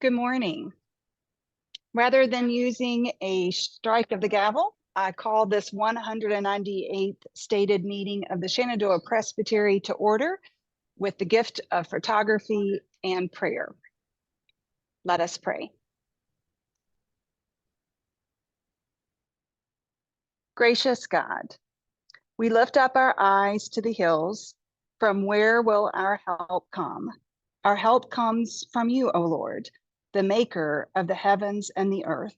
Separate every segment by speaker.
Speaker 1: Good morning. Rather than using a strike of the gavel, I call this 198th stated meeting of the Shenandoah Presbytery to order with the gift of photography and prayer. Let us pray. Gracious God, we lift up our eyes to the hills. From where will our help come? Our help comes from you, O Lord, the maker of the heavens and the earth.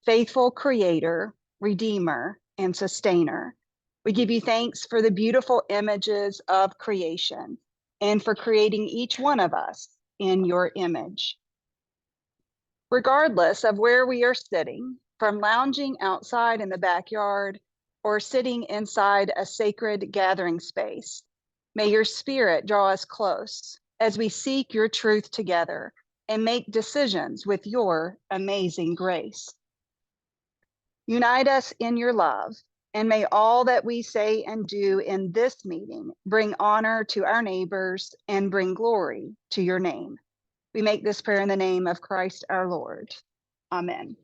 Speaker 1: Faithful creator, redeemer, and sustainer, we give you thanks for the beautiful images of creation and for creating each one of us in your image. Regardless of where we are sitting, from lounging outside in the backyard or sitting inside a sacred gathering space, may your spirit draw us close as we seek your truth together and make decisions with your amazing grace. Unite us in your love, and may all that we say and do in this meeting bring honor to our neighbors and bring glory to your name. We make this prayer in the name of Christ our Lord. Amen.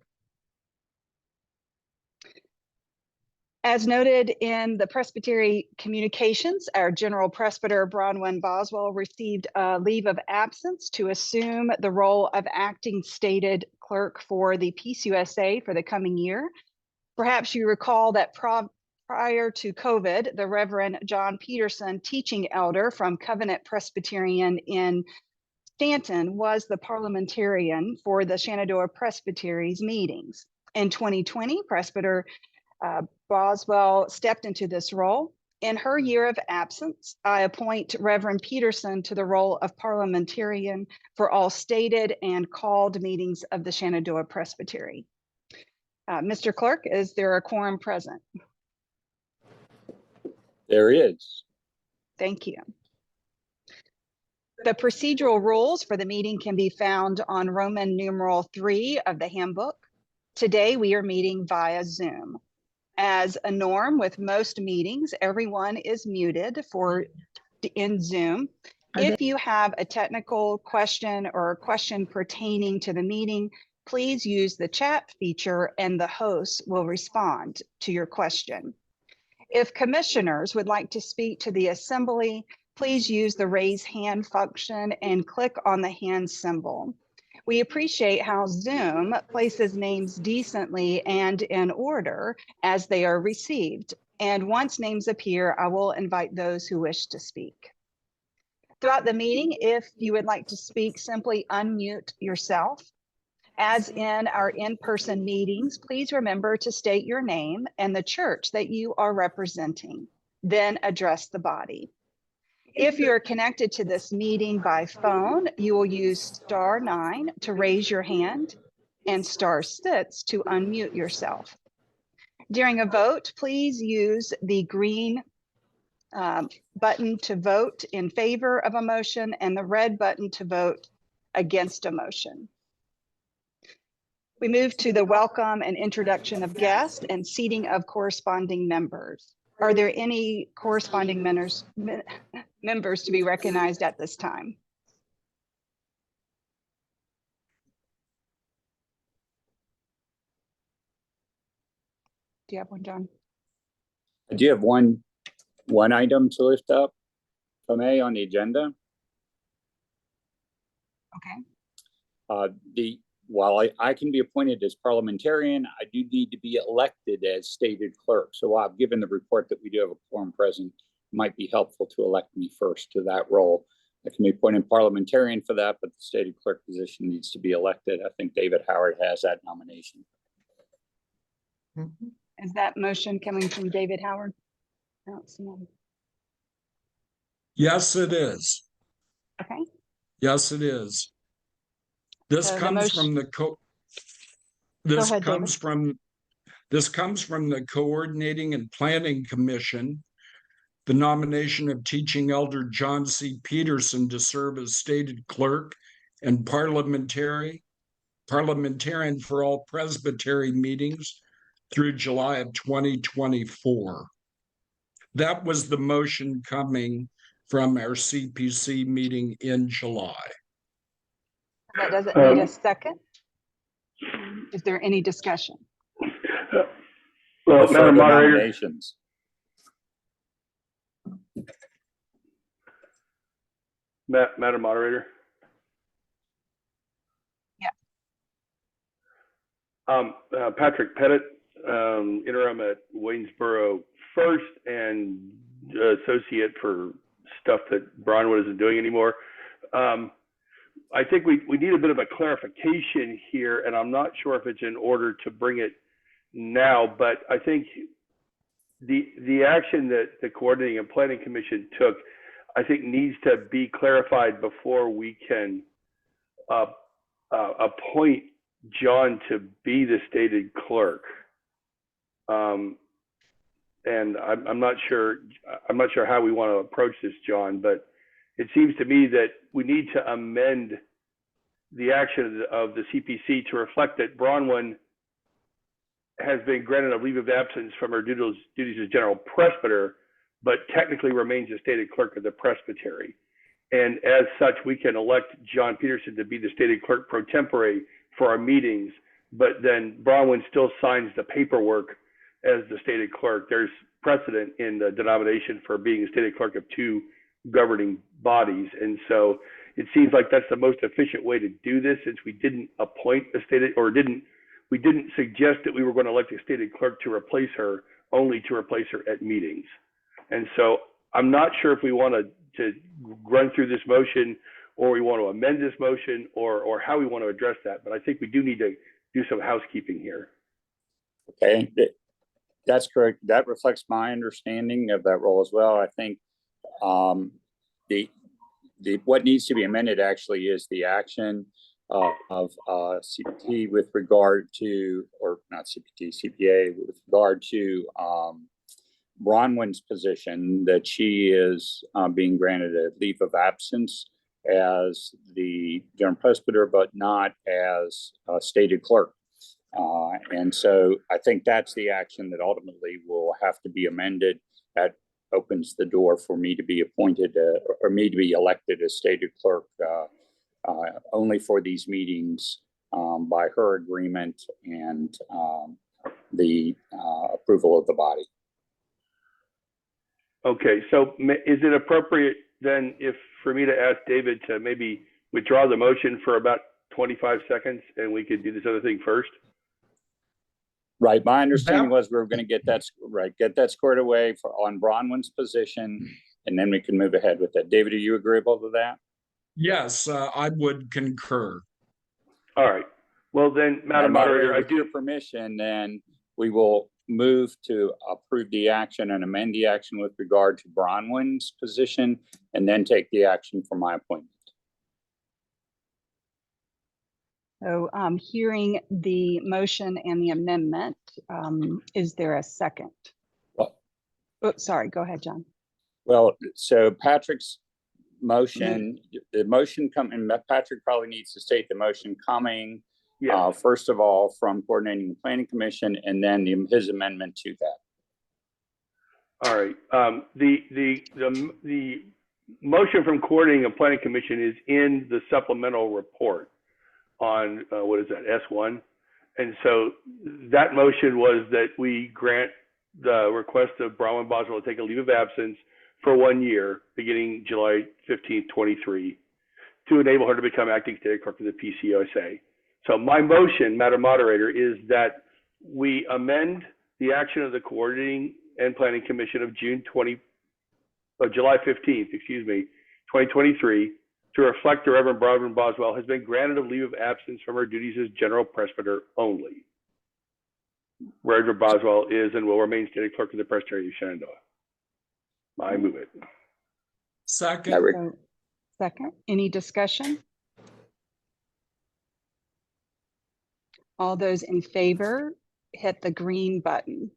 Speaker 1: As noted in the Presbytery communications, our General Presbyter Bronwyn Boswell received a leave of absence to assume the role of acting stated clerk for the Peace USA for the coming year. Perhaps you recall that prior to COVID, the Reverend John Peterson, teaching elder from Covenant Presbyterian in Stanton, was the parliamentarian for the Shenandoah Presbytery's meetings. In 2020, Presbyter Boswell stepped into this role. In her year of absence, I appoint Reverend Peterson to the role of parliamentarian for all stated and called meetings of the Shenandoah Presbytery. Mr. Clerk, is there a quorum present?
Speaker 2: There is.
Speaker 1: Thank you. The procedural rules for the meeting can be found on Roman numeral 3 of the handbook. Today, we are meeting via Zoom. As a norm with most meetings, everyone is muted in Zoom. If you have a technical question or a question pertaining to the meeting, please use the chat feature and the host will respond to your question. If commissioners would like to speak to the assembly, please use the raise hand function and click on the hand symbol. We appreciate how Zoom places names decently and in order as they are received. And once names appear, I will invite those who wish to speak. Throughout the meeting, if you would like to speak, simply unmute yourself. As in our in-person meetings, please remember to state your name and the church that you are representing, then address the body. If you are connected to this meeting by phone, you will use *9 to raise your hand and *6 to unmute yourself. During a vote, please use the green button to vote in favor of a motion and the red button to vote against a motion. We move to the welcome and introduction of guests and seating of corresponding members. Are there any corresponding members to be recognized at this time? Do you have one, John?
Speaker 2: I do have one item to lift up, if I may, on the agenda.
Speaker 1: Okay.
Speaker 2: While I can be appointed as parliamentarian, I do need to be elected as stated clerk. So while I've given the report that we do have a quorum present, it might be helpful to elect me first to that role. I can be appointed parliamentarian for that, but the stated clerk position needs to be elected. I think David Howard has that nomination.
Speaker 1: Is that motion coming from David Howard? I don't see him.
Speaker 3: Yes, it is.
Speaker 1: Okay.
Speaker 3: Yes, it is. This comes from the Coordinating and Planning Commission. The nomination of teaching elder John C. Peterson to serve as stated clerk and parliamentarian for all presbytery meetings through July of 2024. That was the motion coming from our CPC meeting in July.
Speaker 1: That doesn't need a second. Is there any discussion?
Speaker 2: No
Speaker 4: Well, Madam
Speaker 2: further
Speaker 4: Moderator,
Speaker 2: nominations.
Speaker 4: Madam Moderator.
Speaker 1: Yeah.
Speaker 4: Patrick Pettit, interim at Waynesboro first and associate for stuff that Brownwood isn't doing anymore. I think we need a bit of a clarification here, and I'm not sure if it's in order to bring it now, but I think the action that the Coordinating and Planning Commission took, I think needs to be clarified before we can appoint John to be the stated clerk. And I'm not sure how we want to approach this, John, but it seems to me that we need to amend the action of the CPC to reflect that Bronwyn has been granted a leave of absence from her duties as general presbyter, but technically remains a stated clerk of the presbytery. And as such, we can elect John Peterson to be the stated clerk pro tempore for our meetings, but then Bronwyn still signs the paperwork as the stated clerk. There's precedent in the denomination for being a stated clerk of two governing bodies. And so it seems like that's the most efficient way to do this, since we didn't appoint a stated, or we didn't suggest that we were going to elect a stated clerk to replace her, only to replace her at meetings. And so I'm not sure if we want to run through this motion, or we want to amend this motion, or how we want to address that. But I think we do need to do some housekeeping here.
Speaker 2: Okay, that's correct. That reflects my understanding of that role as well. I think what needs to be amended actually is the action of CPT with regard to, or not CPT, CPA with regard to Bronwyn's position that she is being granted a leave of absence as the general presbyter, but not as a stated clerk. And so I think that's the action that ultimately will have to be amended. That opens the door for me to be appointed or me to be elected as stated clerk only for these meetings by her agreement and the approval of the body.
Speaker 4: Okay, so is it appropriate then for me to ask David to maybe withdraw the motion for about 25 seconds and we could do this other thing first?
Speaker 2: Right. My understanding was we were going to get that squared away on Bronwyn's position, and then we can move ahead with that. David, are you agreeable to that?
Speaker 3: Yes, I would concur.
Speaker 4: All right. Well then, Madam Moderator,
Speaker 2: with your permission, then we will move to approve the action and amend the action with regard to Bronwyn's position, and then take the action for my appointment.
Speaker 1: So hearing the motion and the amendment, is there a second?
Speaker 2: Well,
Speaker 1: Oops, sorry, go ahead, John.
Speaker 2: well, so Patrick's motion, the motion coming, Patrick probably needs to state the motion coming, first of all, from Coordinating and Planning Commission, and then his amendment to that.
Speaker 4: All right. The motion from Coordinating and Planning Commission is in the supplemental report on what is that, S1. And so that motion was that we grant the request of Bronwyn Boswell to take a leave of absence for 1 year, beginning July 15th, 23, to enable her to become acting stated clerk of the PCUSA. So my motion, Madam Moderator, is that we amend the action of the Coordinating and Planning Commission of July 15th, 2023, to reflect the Reverend Bronwyn Boswell has been granted a leave of absence from her duties as general presbyter only. Reverend Boswell is and will remain stated clerk of the Presbytery of Shenandoah. I move it.
Speaker 3: Second.
Speaker 1: Second, any discussion? All those in favor, hit the green button.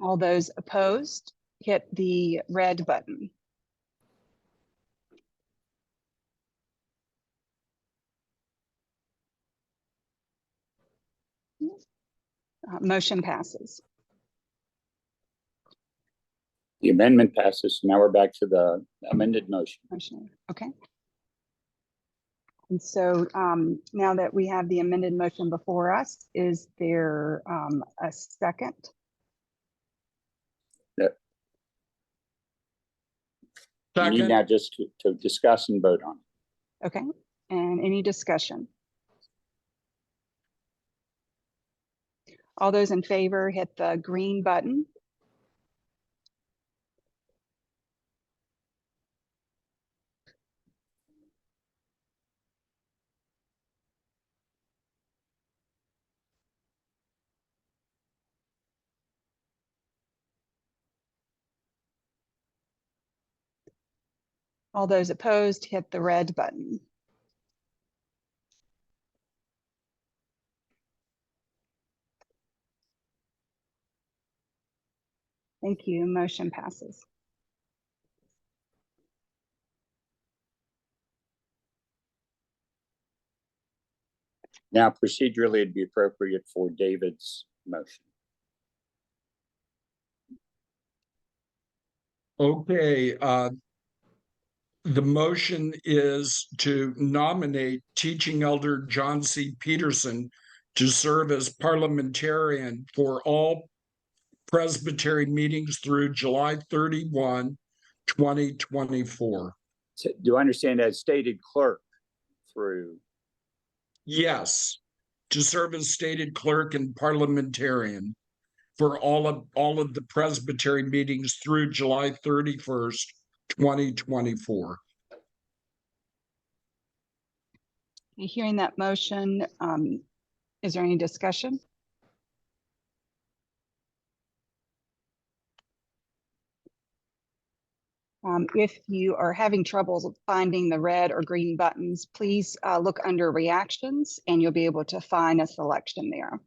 Speaker 1: All those opposed, hit the red button. Motion passes.
Speaker 2: The amendment passes. Now we're back to the amended motion.
Speaker 1: Okay. And so now that we have the amended motion before us, is there a second?
Speaker 2: You need now just to discuss and vote on it.
Speaker 1: Okay. And any discussion? All those in favor, hit the green button. All those opposed, hit the red button. Thank you. Motion passes.
Speaker 2: Now procedurally, it'd be appropriate for David's motion.
Speaker 3: Okay, the motion is to nominate teaching elder John C. Peterson to serve as parliamentarian for all presbytery meetings through July 31, 2024.
Speaker 2: So do I understand as stated clerk through?
Speaker 3: Yes, to serve as stated clerk and parliamentarian for all of the presbytery meetings through July 31st, 2024.
Speaker 1: Hearing that motion, is there any discussion? If you are having trouble finding the red or green buttons, please look under reactions and you'll be able to find a selection there.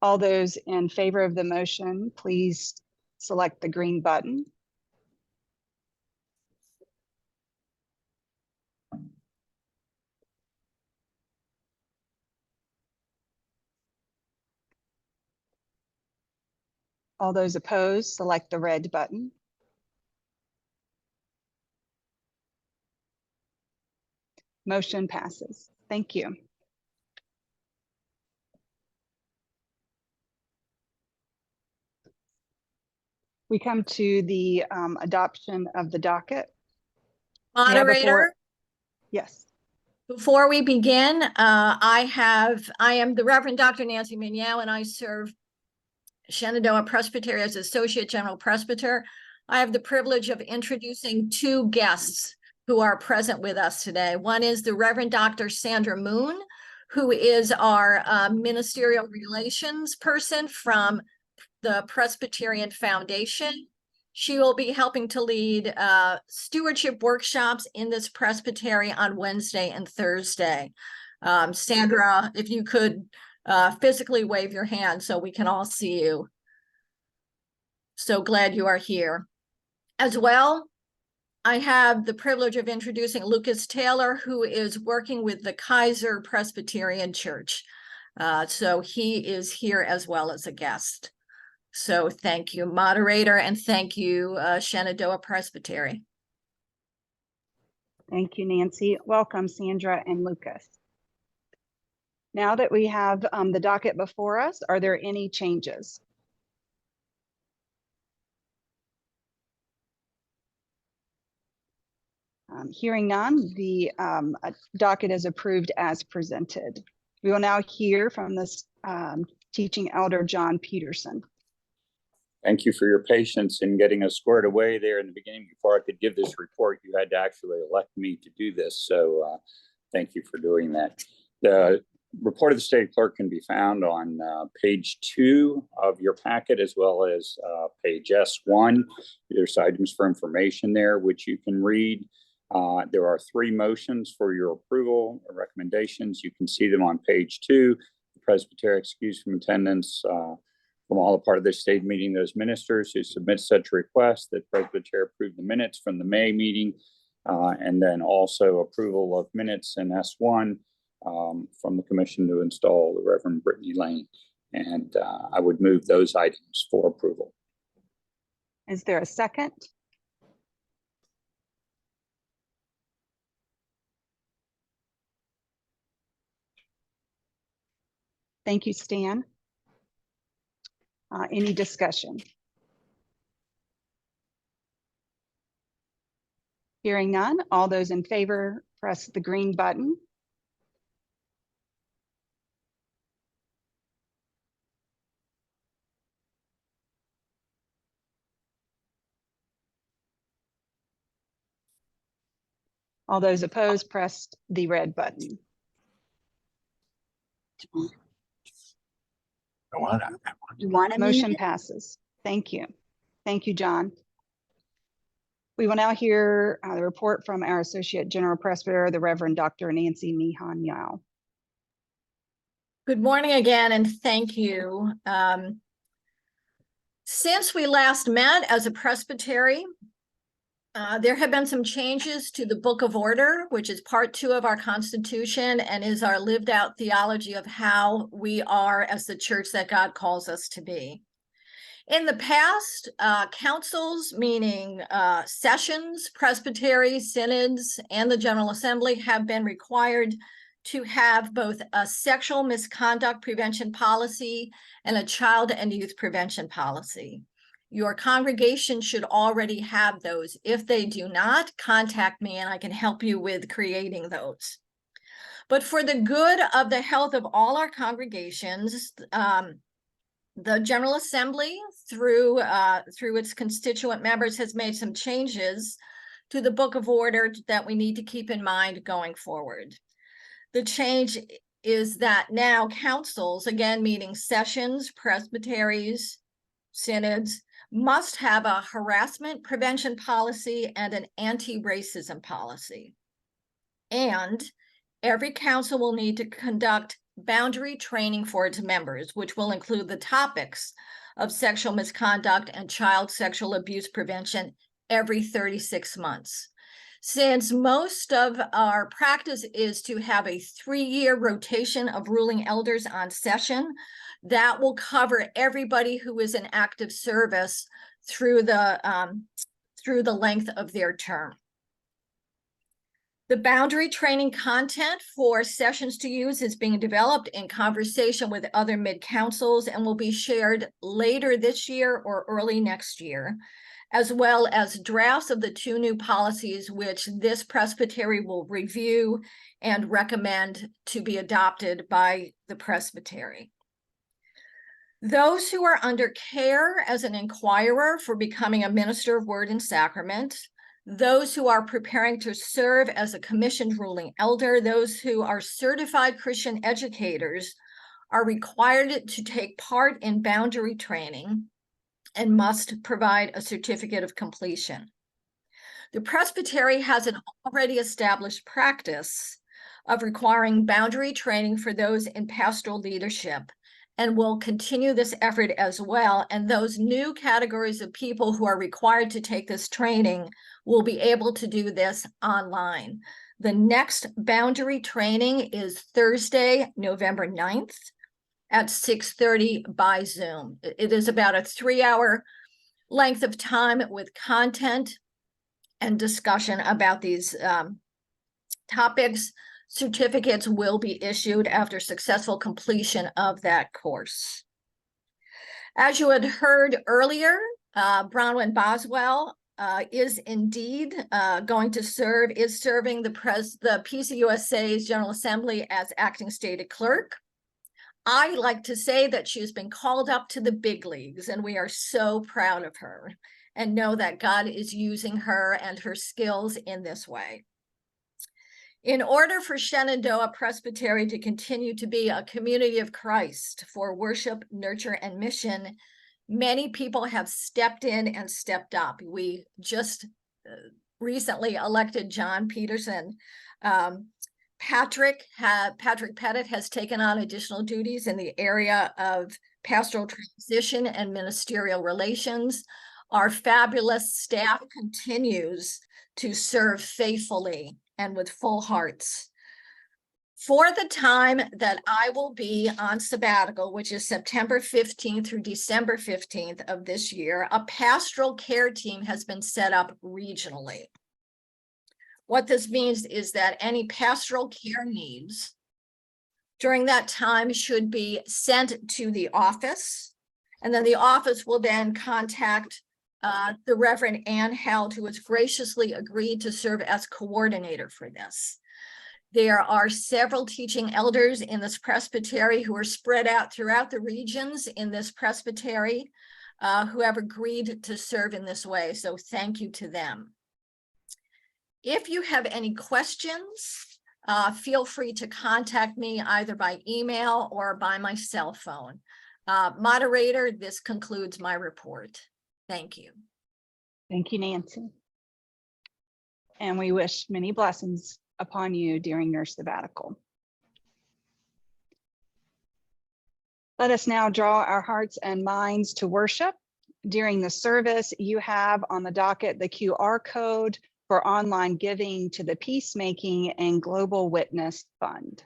Speaker 1: All those in favor of the motion, please select the green button. All those opposed, select the red button. Motion passes. Thank you. We come to the adoption of the docket.
Speaker 5: Moderator,
Speaker 1: Yes.
Speaker 5: before we begin, I am the Reverend Dr. Nancy Mignot, and I serve Shenandoah Presbytery as Associate General Presbyter. I have the privilege of introducing two guests who are present with us today. One is the Reverend Dr. Sandra Moon, who is our ministerial relations person from the Presbyterian Foundation. She will be helping to lead stewardship workshops in this presbytery on Wednesday and Thursday. Sandra, if you could physically wave your hand so we can all see you. So glad you are here. As well, I have the privilege of introducing Lucas Taylor, who is working with the Kaiser Presbyterian Church. So he is here as well as a guest. So thank you, moderator, and thank you, Shenandoah Presbytery.
Speaker 1: Thank you, Nancy. Welcome, Sandra and Lucas. Now that we have the docket before us, are there any changes? Hearing none, the docket is approved as presented. We will now hear from this teaching elder John Peterson.
Speaker 2: Thank you for your patience in getting us squared away there in the beginning. Before I could give this report, you had to actually elect me to do this. So thank you for doing that. The report of the state clerk can be found on page 2 of your packet, as well as page S1. There's items for information there, which you can read. There are 3 motions for your approval or recommendations. You can see them on page 2. The Presbytery excused from attendance from all the part of this state meeting, those ministers who submit such request, that Presbytery approve the minutes from the May meeting, and then also approval of minutes in S1 from the commission to install the Reverend Brittany Lane. And I would move those items for approval.
Speaker 1: Is there a second? Thank you, Stan. Any discussion? Hearing none, all those in favor, press the green button. All those opposed, press the red button. Motion passes. Thank you. Thank you, John. We will now hear the report from our Associate General Presbyter, the Reverend Dr. Nancy Meehan Yao.
Speaker 5: Good morning again, and thank you. Since we last met as a presbytery, there have been some changes to the Book of Order, which is part 2 of our Constitution and is our lived out theology of how we are as the church that God calls us to be. In the past, councils, meaning sessions, presbyteries, synods, and the General Assembly have been required to have both a sexual misconduct prevention policy and a child and youth prevention policy. Your congregation should already have those. If they do not, contact me and I can help you with creating those. But for the good of the health of all our congregations, the General Assembly, through its constituent members, has made some changes to the Book of Order that we need to keep in mind going forward. The change is that now councils, again meaning sessions, presbyteries, synods, must have a harassment prevention policy and an anti-racism policy. And every council will need to conduct boundary training for its members, which will include the topics of sexual misconduct and child sexual abuse prevention every 36 months. Since most of our practice is to have a 3-year rotation of ruling elders on session, that will cover everybody who is in active service through the length of their term. The boundary training content for sessions to use is being developed in conversation with other mid-councils and will be shared later this year or early next year, as well as drafts of the 2 new policies which this presbytery will review and recommend to be adopted by the presbytery. Those who are under care as an inquirer for becoming a minister of word and sacrament, those who are preparing to serve as a commissioned ruling elder, those who are certified Christian educators are required to take part in boundary training and must provide a certificate of completion. The presbytery has an already established practice of requiring boundary training for those in pastoral leadership and will continue this effort as well. And those new categories of people who are required to take this training will be able to do this online. The next boundary training is Thursday, November 9th at 6:30 by Zoom. It is about a 3-hour length of time with content and discussion about these topics. Certificates will be issued after successful completion of that course. As you had heard earlier, Bronwyn Boswell is indeed serving the PCUSA's General Assembly as acting stated clerk. I like to say that she has been called up to the big leagues, and we are so proud of her and know that God is using her and her skills in this way. In order for Shenandoah Presbytery to continue to be a community of Christ for worship, nurture, and mission, many people have stepped in and stepped up. We just recently elected John Peterson Patrick Pettit has taken on additional duties in the area of pastoral transition and ministerial relations. Our fabulous staff continues to serve faithfully and with full hearts. For the time that I will be on sabbatical, which is September 15th through December 15th of this year, a pastoral care team has been set up regionally. What this means is that any pastoral care needs during that time should be sent to the office, and then the office will then contact the Reverend Ann Held, who has graciously agreed to serve as coordinator for this. There are several teaching elders in this presbytery who are spread out throughout the regions in this presbytery who have agreed to serve in this way. So thank you to them. If you have any questions, feel free to contact me either by email or by my cell phone. Moderator, this concludes my report. Thank you.
Speaker 1: Thank you, Nancy. And we wish many blessings upon you during your sabbatical. Let us now draw our hearts and minds to worship. During the service, you have on the docket the QR code for online giving to the Peacemaking and Global Witness Fund.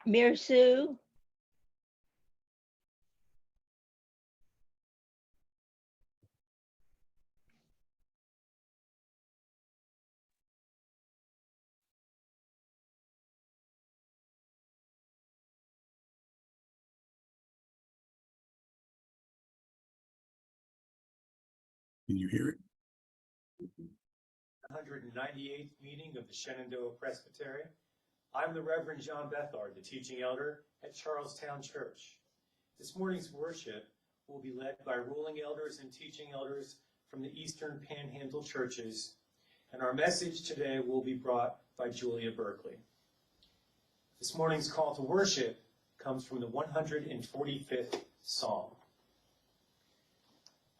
Speaker 6: Mirsu.
Speaker 3: Can you hear it?
Speaker 7: 198th meeting of the Shenandoah Presbytery. I'm the Reverend John Bethard, the teaching elder at Charlestown Church. This morning's worship will be led by ruling elders and teaching elders from the Eastern Panhandle churches, and our message today will be brought by Julia Berkeley. This morning's call to worship comes from the 145th Psalm.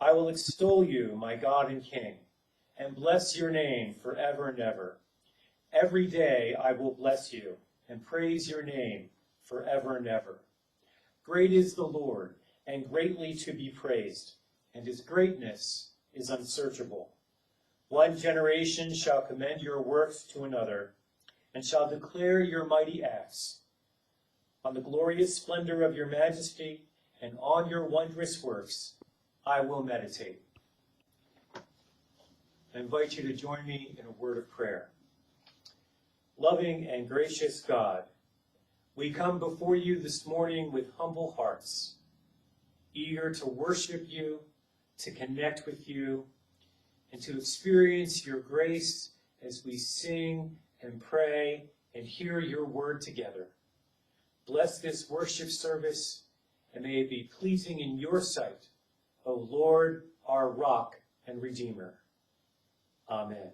Speaker 7: I will extol you, my God and King, and bless your name forever and ever. Every day I will bless you and praise your name forever and ever. Great is the Lord, and greatly to be praised, and his greatness is unsearchable. One generation shall commend your works to another, and shall declare your mighty acts. On the glorious splendor of your majesty, and on your wondrous works, I will meditate. I invite you to join me in a word of prayer. Loving and gracious God, we come before you this morning with humble hearts, eager to worship you, to connect with you, and to experience your grace as we sing and pray and hear your word together. Bless this worship service, and may it be pleasing in your sight, O Lord, our rock and redeemer. Amen.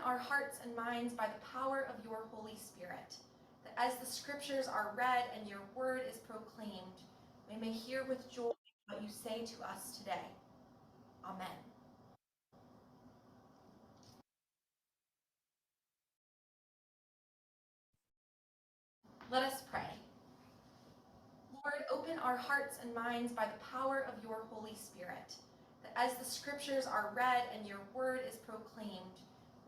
Speaker 8: our hearts and minds by the power of your Holy Spirit, that as the scriptures are read and your word is proclaimed, we may hear with joy what you say to us today. Amen. Let us pray. Lord, open our hearts and minds by the power of your Holy Spirit, that as the scriptures are read and your word is proclaimed,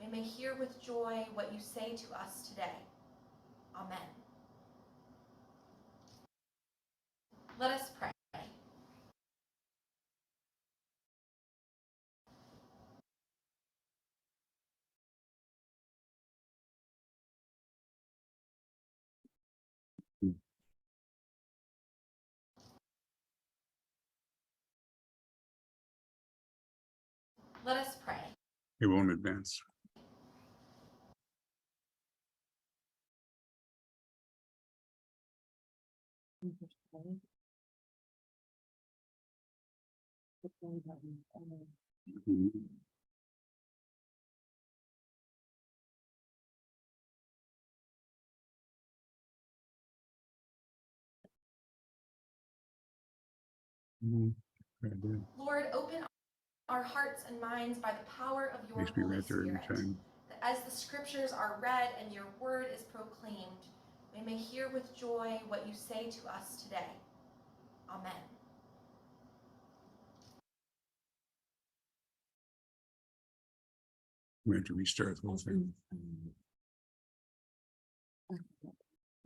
Speaker 8: we may hear with joy what you say to us today. Amen. Let us pray. Let us pray.
Speaker 9: It won't advance. Mhm. Mhm. Very good.
Speaker 8: Lord, open our hearts and minds by the power of your
Speaker 9: Please be
Speaker 8: Holy
Speaker 9: read there every
Speaker 8: Spirit,
Speaker 9: time.
Speaker 8: that as the scriptures are read and your word is proclaimed, we may hear with joy what you say to us today. Amen.
Speaker 9: We have to restart the whole thing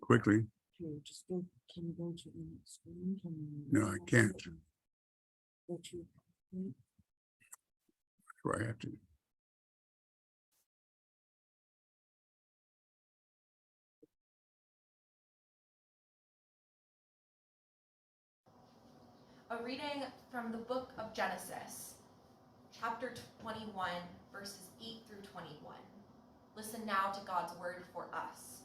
Speaker 9: quickly. No, I can't. Or I have to.
Speaker 8: A reading from the book of Genesis, chapter 21, verses 8 through 21. Listen now to God's word for us.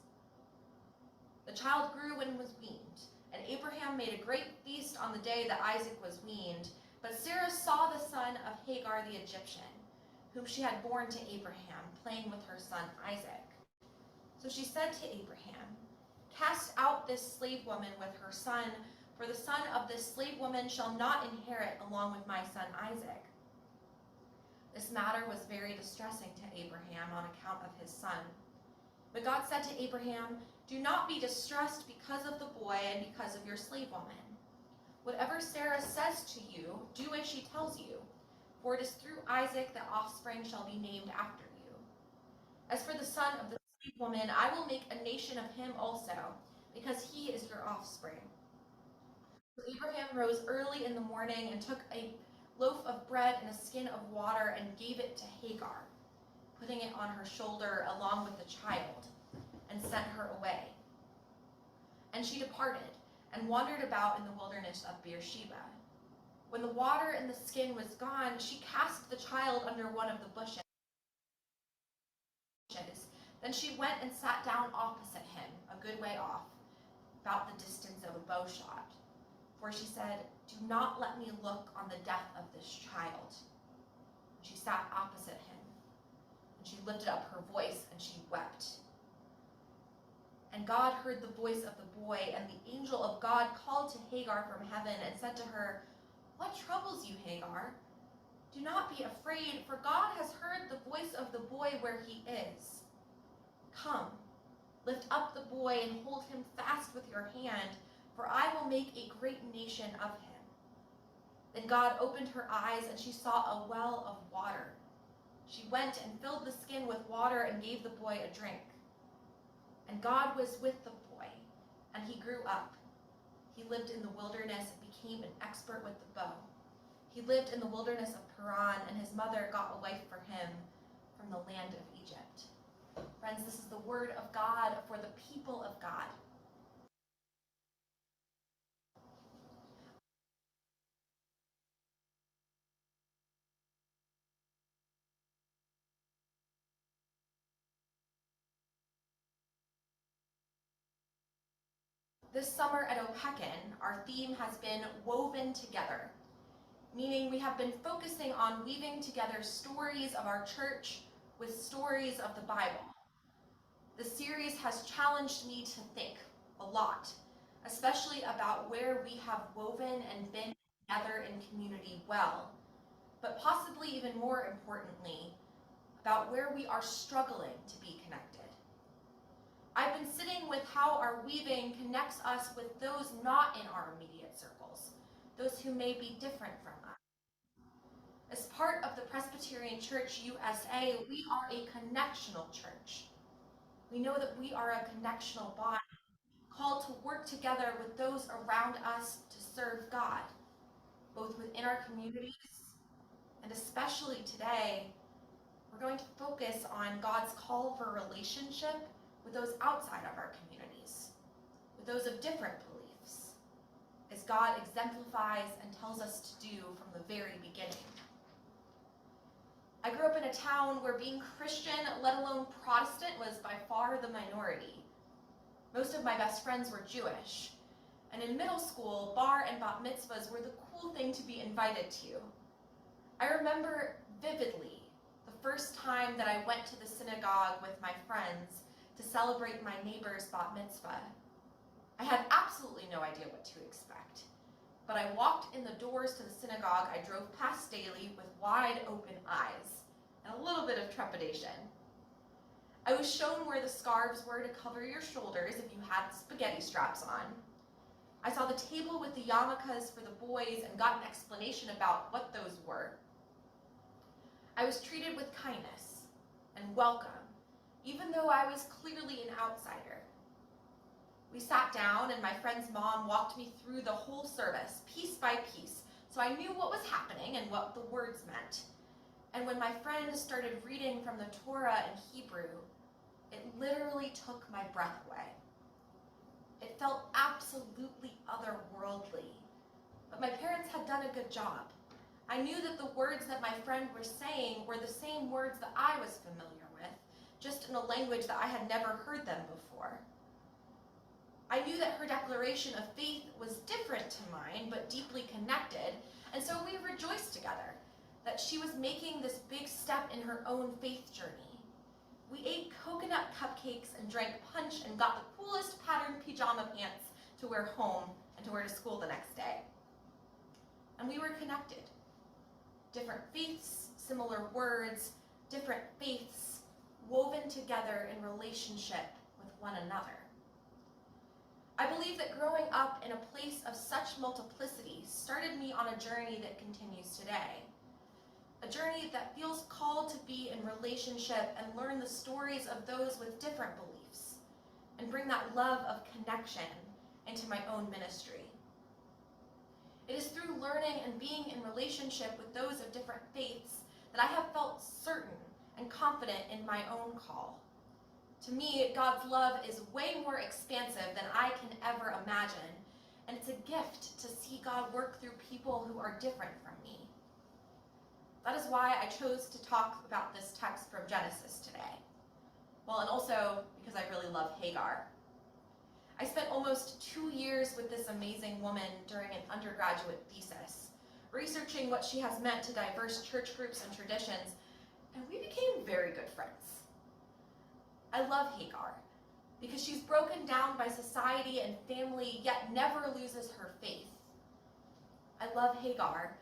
Speaker 8: The child grew and was weaned, and Abraham made a great feast on the day that Isaac was weaned. But Sarah saw the son of Hagar the Egyptian, whom she had borne to Abraham, playing with her son Isaac. So she said to Abraham, "Cast out this slave woman with her son, for the son of this slave woman shall not inherit along with my son Isaac." This matter was very distressing to Abraham on account of his son. But God said to Abraham, "Do not be distressed because of the boy and because of your slave woman. Whatever Sarah says to you, do as she tells you, for it is through Isaac that offspring shall be named after you. As for the son of the slave woman, I will make a nation of him also, because he is your offspring." So Abraham rose early in the morning and took a loaf of bread and a skin of water and gave it to Hagar, putting it on her shoulder along with the child, and sent her away. And she departed and wandered about in the wilderness of Beersheba. When the water in the skin was gone, she cast the child under one of the bushes. Then she went and sat down opposite him, a good way off, about the distance of a bow shot. For she said, "Do not let me look on the death of this child." She sat opposite him, and she lifted up her voice, and she wept. And God heard the voice of the boy, and the angel of God called to Hagar from heaven and said to her, "What troubles you, Hagar? Do not be afraid, for God has heard the voice of the boy where he is. Come, lift up the boy and hold him fast with your hand, for I will make a great nation of him." Then God opened her eyes, and she saw a well of water. She went and filled the skin with water and gave the boy a drink. And God was with the boy, and he grew up. He lived in the wilderness and became an expert with the bow. He lived in the wilderness of Paran, and his mother got a wife for him from the land of Egypt. Friends, this is the word of God for the people of God. This summer at Opekin, our theme has been Woven Together, meaning we have been focusing on weaving together stories of our church, with stories of the Bible. The series has challenged me to think a lot, especially about where we have woven and been together in community well, but possibly even more importantly, about where we are struggling to be connected. I've been sitting with how our weaving connects us with those not in our immediate circles, those who may be different from us. As part of the Presbyterian Church USA, we are a connectional church. We know that we are a connectional body, called to work together with those around us to serve God, both within our communities and especially today, we're going to focus on God's call for relationship with those outside of our communities, with those of different beliefs, as God exemplifies and tells us to do from the very beginning. I grew up in a town where being Christian, let alone Protestant, was by far the minority. Most of my best friends were Jewish, and in middle school, bar and bat mitzvahs were the cool thing to be invited to. I remember vividly the first time that I went to the synagogue with my friends to celebrate my neighbor's bat mitzvah. I had absolutely no idea what to expect, but I walked in the doors to the synagogue I drove past daily with wide open eyes and a little bit of trepidation. I was shown where the scarves were to cover your shoulders if you had spaghetti straps on. I saw the table with the yarmulkes for the boys and got an explanation about what those were. I was treated with kindness and welcome, even though I was clearly an outsider. We sat down and my friend's mom walked me through the whole service, piece by piece, so I knew what was happening and what the words meant. And when my friend started reading from the Torah in Hebrew, it literally took my breath away. It felt absolutely otherworldly, but my parents had done a good job. I knew that the words that my friend was saying were the same words that I was familiar with, just in a language that I had never heard them before. I knew that her declaration of faith was different to mine, but deeply connected, and so we rejoiced together that she was making this big step in her own faith journey. We ate coconut cupcakes and drank punch and got the coolest patterned pajama pants to wear home and to wear to school the next day. And we were connected. Different faiths, similar words, different faiths, woven together in relationship with one another. I believe that growing up in a place of such multiplicity started me on a journey that continues today. A journey that feels called to be in relationship and learn the stories of those with different beliefs and bring that love of connection into my own ministry. It is through learning and being in relationship with those of different faiths that I have felt certain and confident in my own call. To me, God's love is way more expansive than I can ever imagine, and it's a gift to see God work through people who are different from me. That is why I chose to talk about this text from Genesis today. Well, and also because I really love Hagar. I spent almost 2 years with this amazing woman during an undergraduate thesis, researching what she has meant to diverse church groups and traditions, and we became very good friends. I love Hagar because she's broken down by society and family, yet never loses her faith. I love Hagar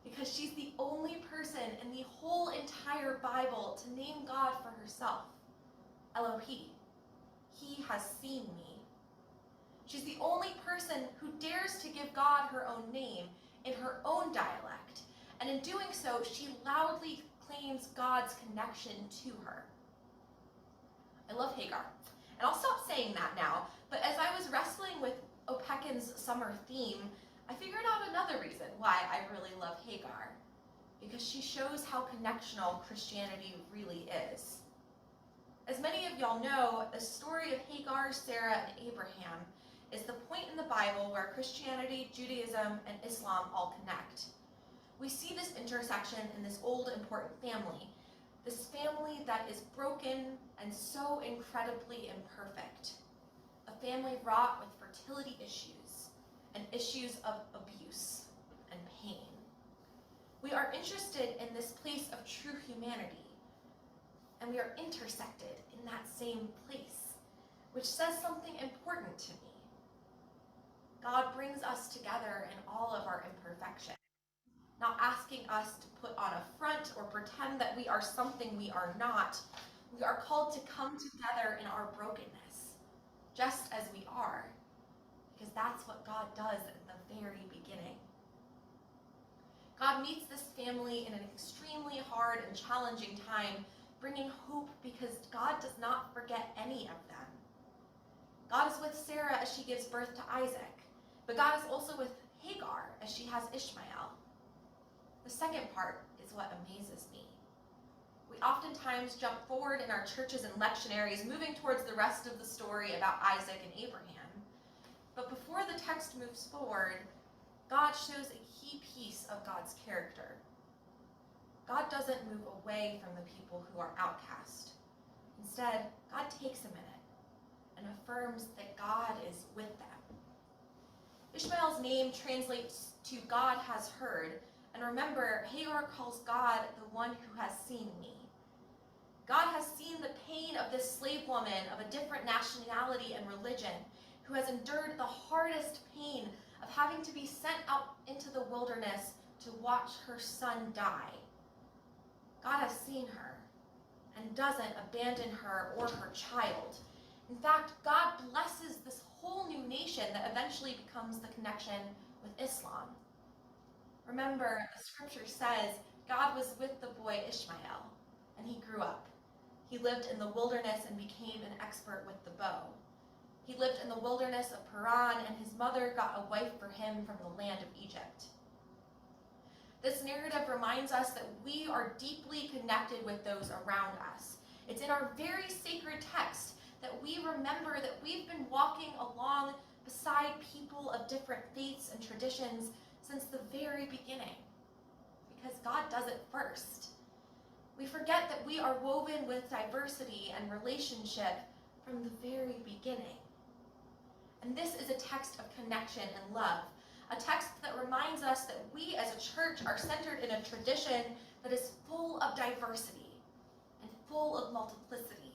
Speaker 8: because she's the only person in the whole entire Bible to name God for herself, Elohim. He has seen me. She's the only person who dares to give God her own name in her own dialect, and in doing so, she loudly claims God's connection to her. I love Hagar, and I'll stop saying that now, but as I was wrestling with Opekin's summer theme, I figured out another reason why I really love Hagar, because she shows how connectional Christianity really is. As many of y'all know, the story of Hagar, Sarah, and Abraham is the point in the Bible where Christianity, Judaism, and Islam all connect. We see this intersection in this old important family, this family that is broken and so incredibly imperfect, a family wrought with fertility issues and issues of abuse and pain. We are interested in this place of true humanity, and we are intersected in that same place, which says something important to me. God brings us together in all of our imperfection, not asking us to put on a front or pretend that we are something we are not. We are called to come together in our brokenness, just as we are, because that's what God does at the very beginning. God meets this family in an extremely hard and challenging time, bringing hope because God does not forget any of them. God is with Sarah as she gives birth to Isaac, but God is also with Hagar as she has Ishmael. The second part is what amazes me. We oftentimes jump forward in our churches and lectionaries, moving towards the rest of the story about Isaac and Abraham. But before the text moves forward, God shows a key piece of God's character. God doesn't move away from the people who are outcast. Instead, God takes a minute and affirms that God is with them. Ishmael's name translates to God has heard, and remember, Hagar calls God the one who has seen me. God has seen the pain of this slave woman of a different nationality and religion, who has endured the hardest pain of having to be sent out into the wilderness to watch her son die. God has seen her and doesn't abandon her or her child. In fact, God blesses this whole new nation that eventually becomes the connection with Islam. Remember, the scripture says God was with the boy Ishmael, and he grew up. He lived in the wilderness and became an expert with the bow. He lived in the wilderness of Paran, and his mother got a wife for him from the land of Egypt. This narrative reminds us that we are deeply connected with those around us. It's in our very sacred text that we remember that we've been walking along beside people of different faiths and traditions since the very beginning, because God does it first. We forget that we are woven with diversity and relationship from the very beginning. And this is a text of connection and love, a text that reminds us that we as a church are centered in a tradition that is full of diversity and full of multiplicity.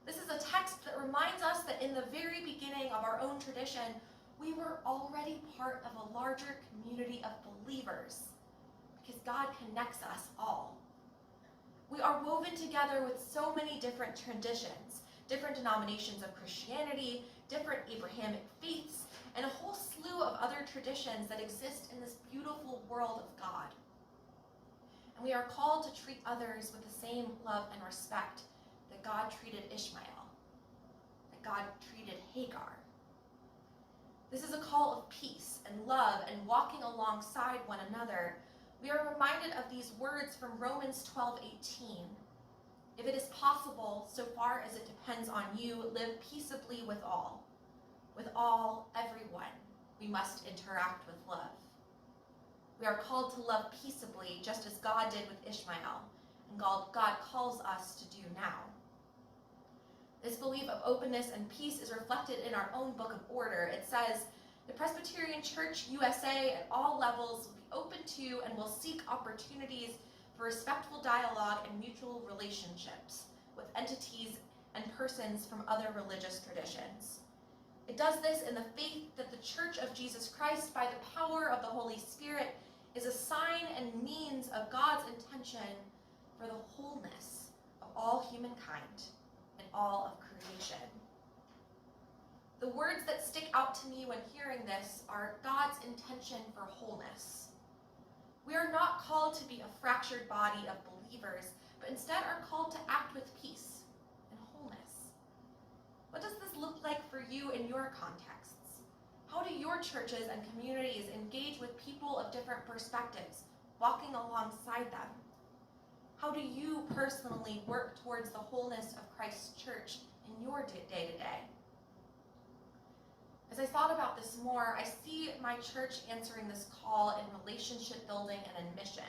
Speaker 8: This is a text that reminds us that in the very beginning of our own tradition, we were already part of a larger community of believers, because God connects us all. We are woven together with so many different traditions, different denominations of Christianity, different Abrahamic faiths, and a whole slew of other traditions that exist in this beautiful world of God. And we are called to treat others with the same love and respect that God treated Ishmael, that God treated Hagar. This is a call of peace and love and walking alongside one another. We are reminded of these words from Romans 12:18. If it is possible, so far as it depends on you, live peaceably with all. With all, everyone, we must interact with love. We are called to love peaceably, just as God did with Ishmael, and God calls us to do now. This belief of openness and peace is reflected in our own book of order. It says, the Presbyterian Church USA at all levels will be open to and will seek opportunities for respectful dialogue and mutual relationships with entities and persons from other religious traditions. It does this in the faith that the Church of Jesus Christ, by the power of the Holy Spirit, is a sign and means of God's intention for the wholeness of all humankind and all of creation. The words that stick out to me when hearing this are God's intention for wholeness. We are not called to be a fractured body of believers, but instead are called to act with peace and wholeness. What does this look like for you in your contexts? How do your churches and communities engage with people of different perspectives, walking alongside them? How do you personally work towards the wholeness of Christ's church in your day-to-day? As I thought about this more, I see my church answering this call in relationship building and in mission.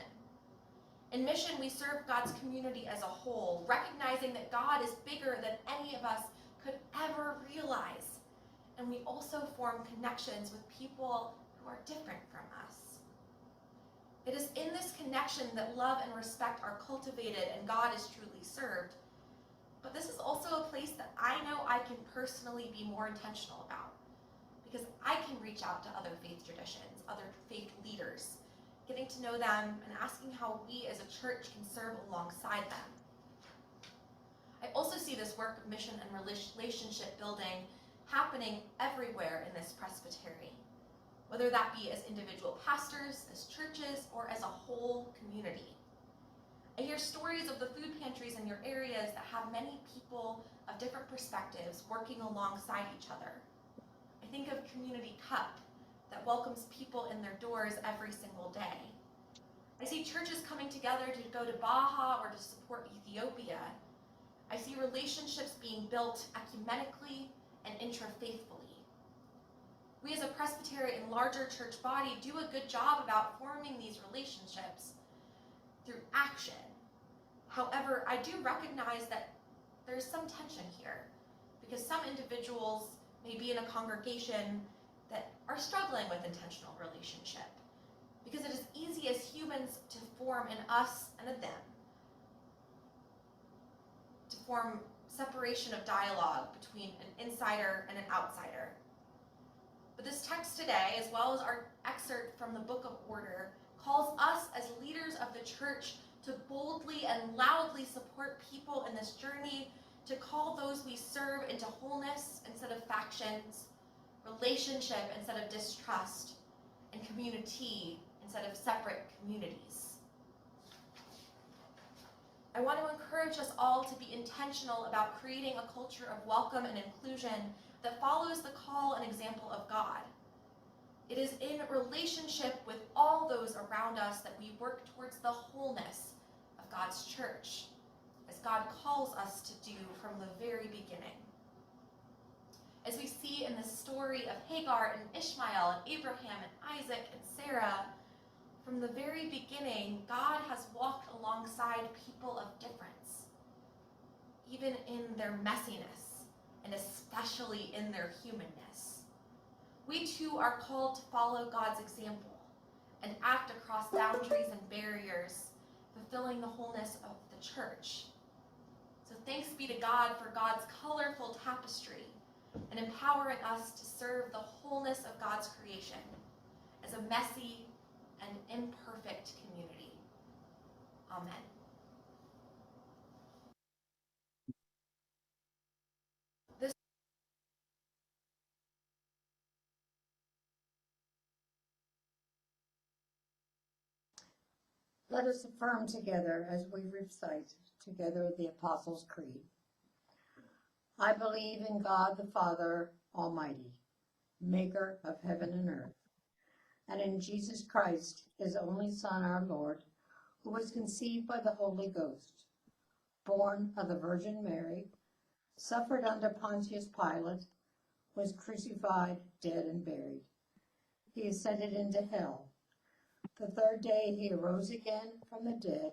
Speaker 8: In mission, we serve God's community as a whole, recognizing that God is bigger than any of us could ever realize. And we also form connections with people who are different from us. It is in this connection that love and respect are cultivated and God is truly served. But this is also a place that I know I can personally be more intentional about, because I can reach out to other faith traditions, other faith leaders, getting to know them and asking how we as a church can serve alongside them. I also see this work of mission and relationship building happening everywhere in this presbytery, whether that be as individual pastors, as churches, or as a whole community. I hear stories of the food pantries in your areas that have many people of different perspectives working alongside each other. I think of Community Cup that welcomes people in their doors every single day. I see churches coming together to go to Baja or to support Ethiopia. I see relationships being built ecumenically and intrafaithfully. We as a presbytery and larger church body do a good job about forming these relationships through action. However, I do recognize that there's some tension here, because some individuals may be in a congregation that are struggling with intentional relationship, because it is easy as humans to form an us and a them, to form separation of dialogue between an insider and an outsider. But this text today, as well as our excerpt from the Book of Order, calls us as leaders of the church to boldly and loudly support people in this journey, to call those we serve into wholeness instead of factions, relationship instead of distrust, and community instead of separate communities. I want to encourage us all to be intentional about creating a culture of welcome and inclusion that follows the call and example of God. It is in relationship with all those around us that we work towards the wholeness of God's church, as God calls us to do from the very beginning. As we see in the story of Hagar and Ishmael and Abraham and Isaac and Sarah, from the very beginning, God has walked alongside people of difference, even in their messiness, and especially in their humanness. We too are called to follow God's example and act across boundaries and barriers, fulfilling the wholeness of the church. So thanks be to God for God's colorful tapestry and empowering us to serve the wholeness of God's creation as a messy and imperfect community. Amen.
Speaker 10: Let us affirm together as we recite together the Apostles' Creed. I believe in God the Father Almighty, maker of heaven and earth, and in Jesus Christ, his only Son, our Lord, who was conceived by the Holy Ghost, born of the Virgin Mary, suffered under Pontius Pilate, was crucified, dead, and buried. He ascended into hell. The third day he arose again from the dead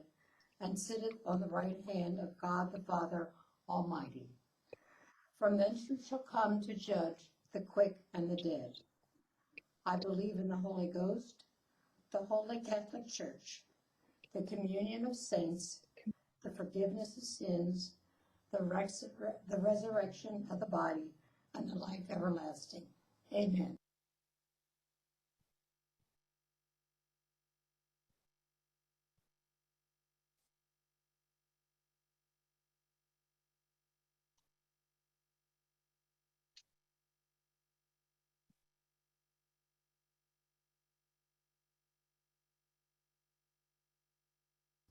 Speaker 10: and sitteth on the right hand of God the Father Almighty. From thence he shall come to judge the quick and the dead. I believe in the Holy Ghost, the Holy Catholic Church, the communion of saints, the forgiveness of sins, the resurrection of the body, and the life everlasting. Amen.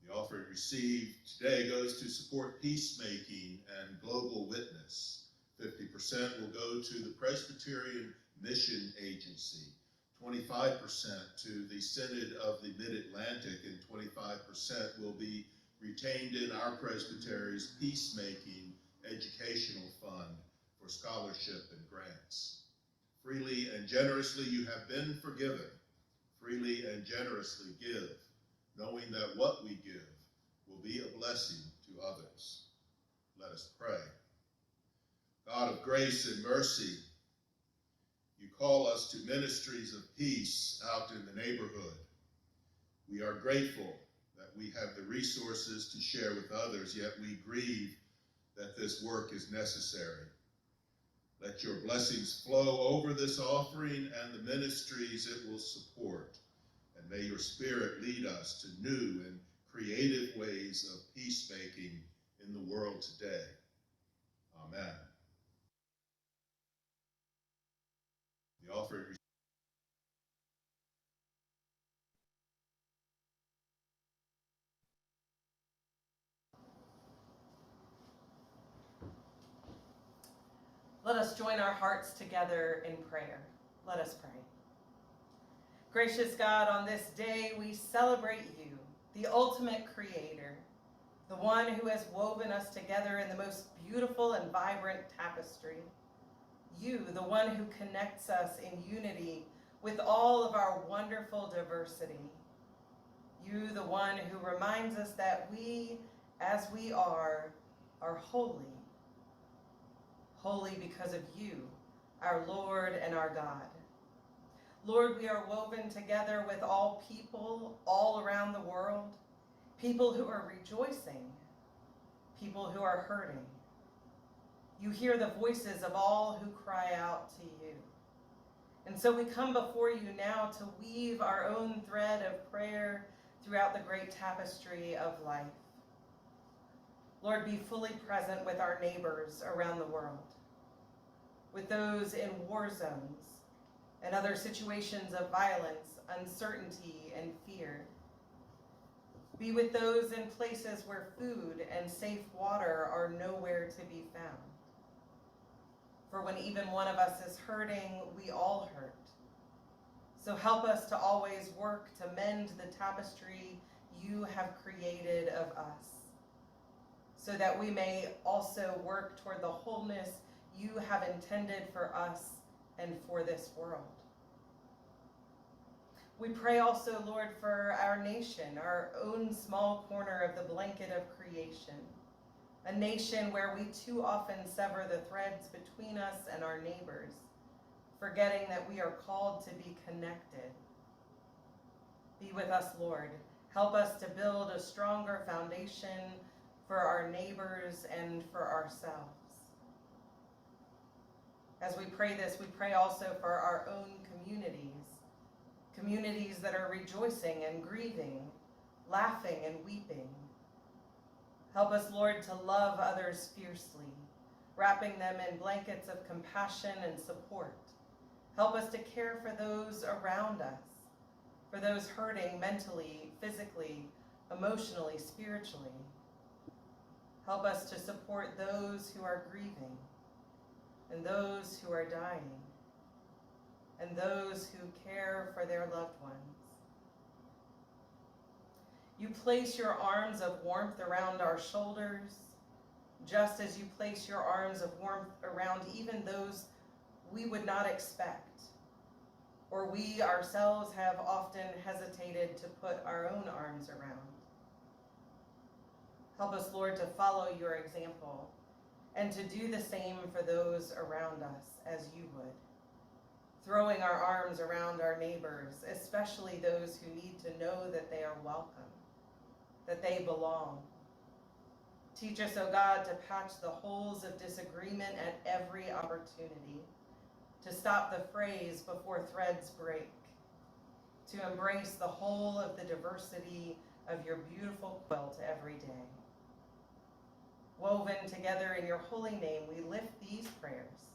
Speaker 11: The offering received today goes to support peacemaking and global witness. 50% will go to the Presbyterian Mission Agency, 25% to the Synod of the Mid-Atlantic, and 25% will be retained in our Presbytery's Peacemaking Educational Fund for scholarship and grants. Freely and generously you have been forgiven. Freely and generously give, knowing that what we give will be a blessing to others. Let us pray. God of grace and mercy, you call us to ministries of peace out in the neighborhood. We are grateful that we have the resources to share with others, yet we grieve that this work is necessary. Let your blessings flow over this offering and the ministries it will support. And may your Spirit lead us to new and creative ways of peacemaking in the world today. Amen. The offering.
Speaker 12: Let us join our hearts together in prayer. Let us pray. Gracious God, on this day we celebrate you, the ultimate creator, the one who has woven us together in the most beautiful and vibrant tapestry. You, the one who connects us in unity with all of our wonderful diversity. You, the one who reminds us that we, as we are holy. Holy because of you, our Lord and our God. Lord, we are woven together with all people all around the world, people who are rejoicing, people who are hurting. You hear the voices of all who cry out to you. And so we come before you now to weave our own thread of prayer throughout the great tapestry of life. Lord, be fully present with our neighbors around the world, with those in war zones and other situations of violence, uncertainty, and fear. Be with those in places where food and safe water are nowhere to be found. For when even one of us is hurting, we all hurt. So help us to always work to mend the tapestry you have created of us, so that we may also work toward the wholeness you have intended for us and for this world. We pray also, Lord, for our nation, our own small corner of the blanket of creation, a nation where we too often sever the threads between us and our neighbors, forgetting that we are called to be connected. Be with us, Lord. Help us to build a stronger foundation for our neighbors and for ourselves. As we pray this, we pray also for our own communities that are rejoicing and grieving, laughing and weeping. Help us, Lord, to love others fiercely, wrapping them in blankets of compassion and support. Help us to care for those around us, for those hurting mentally, physically, emotionally, spiritually. Help us to support those who are grieving, and those who are dying, and those who care for their loved ones. You place your arms of warmth around our shoulders, just as you place your arms of warmth around even those we would not expect, or we ourselves have often hesitated to put our own arms around. Help us, Lord, to follow your example and to do the same for those around us as you would, throwing our arms around our neighbors, especially those who need to know that they are welcome, that they belong. Teach us, O God, to patch the holes of disagreement at every opportunity, to stop the frays before threads break, to embrace the whole of the diversity of your beautiful quilt every day. Woven together in your holy name, we lift these prayers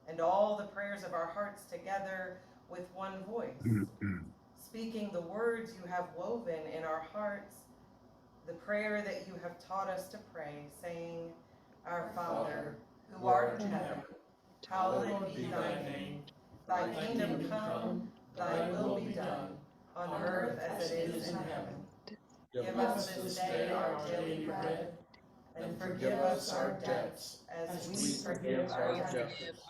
Speaker 12: and all the prayers of our hearts together with one voice, speaking the words you have woven in our hearts, the prayer that you have taught us to pray, saying, Our Father, who art in heaven, hallowed be thy name. Thy kingdom come, thy will be done, on earth as it is in heaven. Give us this day our daily bread, and forgive us our debts as we forgive our debtors.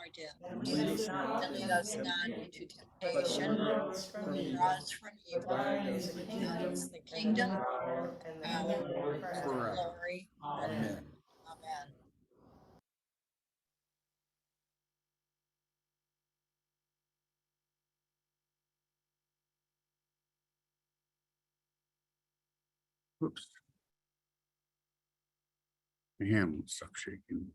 Speaker 12: And lead us not into temptation, but deliver us from evil. Thine is the kingdom, and the power, and the glory forever. Amen.
Speaker 3: Amen.
Speaker 9: Whoops. My hand won't stop shaking.